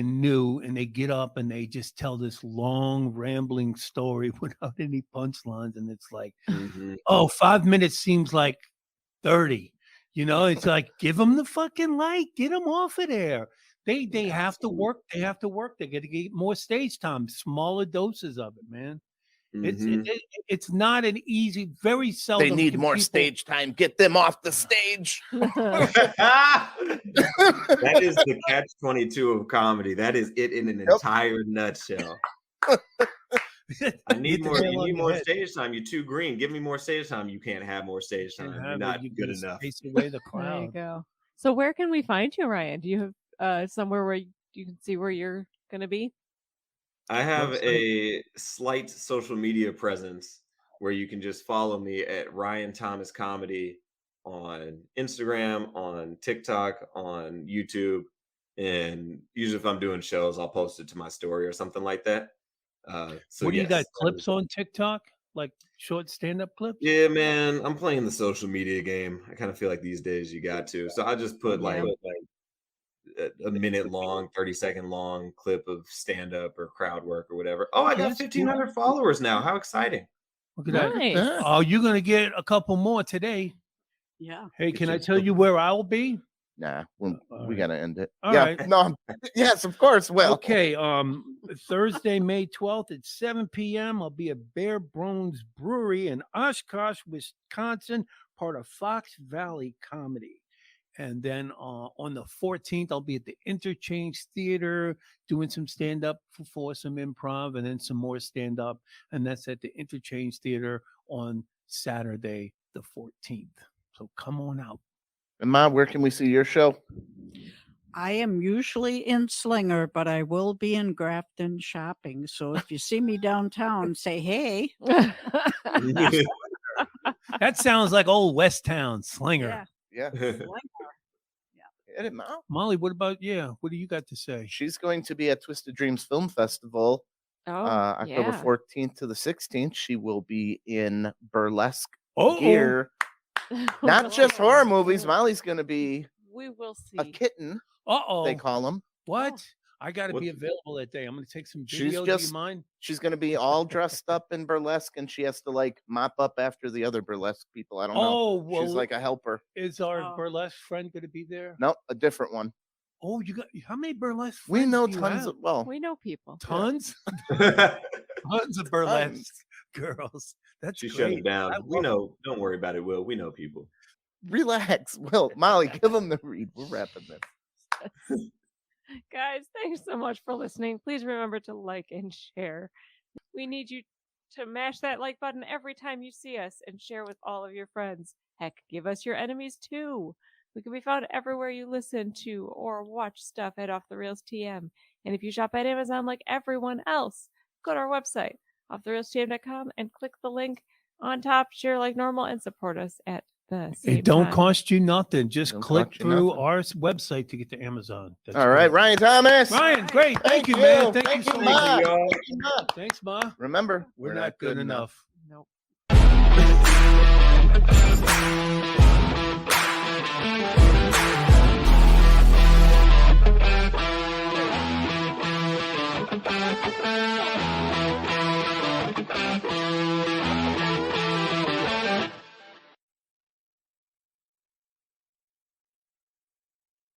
new and they get up and they just tell this long rambling story without any punchlines, and it's like, Mhm. 5 minutes seems like 30. It's like, give them the fucking light, get them off of there. They have to work. They have to work. They got to get more stage time, smaller doses of it, man. Mhm. It's not an easy, very seldom. They need can more people- stage time. Get them off the stage. That is the catch-22 of comedy. That is it in an entire nutshell. I need Hit the more. nail You on need the more head. stage time. You're too green. Give me more stage time. You can't have more stage Can't time. You're have it. not You good gotta enough. Space away the There you crowd. go. So where can we find you, Ryan? Do you have somewhere where you can see where you're gonna be? I have Website? a slight social media presence where you can just follow me at Ryan Thomas Comedy on Instagram, on TikTok, on YouTube, and usually if I'm doing shows, I'll post it to my story or something like that. So What do you yes, got? that Clips is- on TikTok? Like short stand-up clips? Yeah, man, I'm playing the social media game. I kind of feel like these days you got to. So I just put like a minute long, 30-second long clip of stand up or crowd work or whatever. Oh, I Okay, got that's cool. 1,500 followers now. How exciting! Look at that. Nice. Oh, you're gonna get a couple more today. Yeah. Hey, Get can I your tell you silver. where I'll be? Nah, all we right. gotta end it. All yeah, right. no, yes, of course. Well, Okay. Thursday, May 12th at 7 p.m. I'll be at Bare Bones Brewery in Oshkosh, Wisconsin, part of Fox Valley Comedy. And then on the 14th, I'll be at the Interchange Theater doing some stand up for some improv and then some more stand up. And that's at the Interchange Theater on Saturday, the 14th. So come on out. and Ma, where can we see your show? I am usually in Slinger, but I will be in Grafton shopping. So if you see me downtown, say hey. That sounds like old West Town Slinger. Yeah, Yeah, Slinger. hit it, Ma. Molly, what about what do you got to say? She's going to be at Twisted Dreams Film Festival Oh, October yeah. 14th to the 16th. She will be in burlesque Oh, gear, not just horror movies. We Molly's going to be will see. a kitten, uh-oh. they call them. What? I got to be What's- available that day. I'm going to take some She's video. Do you just- mind? She's going to be all dressed up in burlesque, and she has to like mop up after the other burlesque people. I don't know. Oh, well, She's like a helper. is our Oh. burlesque friend going to be there? No, a different one. Oh, you got how many burlesque We friends know do you tons have? of, well, We know people. tons, tons of burlesque girls. That's She shut great. it down. I We love- know. Don't worry about it, Will. We know people. relax. Will, Molly, give them the read. We're wrapping this. Guys, thanks so much for listening. Please remember to like and share. We need you to mash that like button every time you see us and share with all of your friends. Heck, give us your enemies too. We can be found everywhere you listen to or watch stuff at Off the Rails TM. And if you shop at Amazon like everyone else, go to our website, offtherailstm.com, and click the link on top, share like normal, and support us at the same It don't time. cost you nothing. Just Don't click cost you through nothing. our website to get to Amazon. That's All right, great. Ryan Thomas. Ryan, great. Thank you, you. man. Thank Thank you you, so Ma. much. y'all. Thank you, Ma. Thanks, Ma. Remember, We're not good enough. Nope.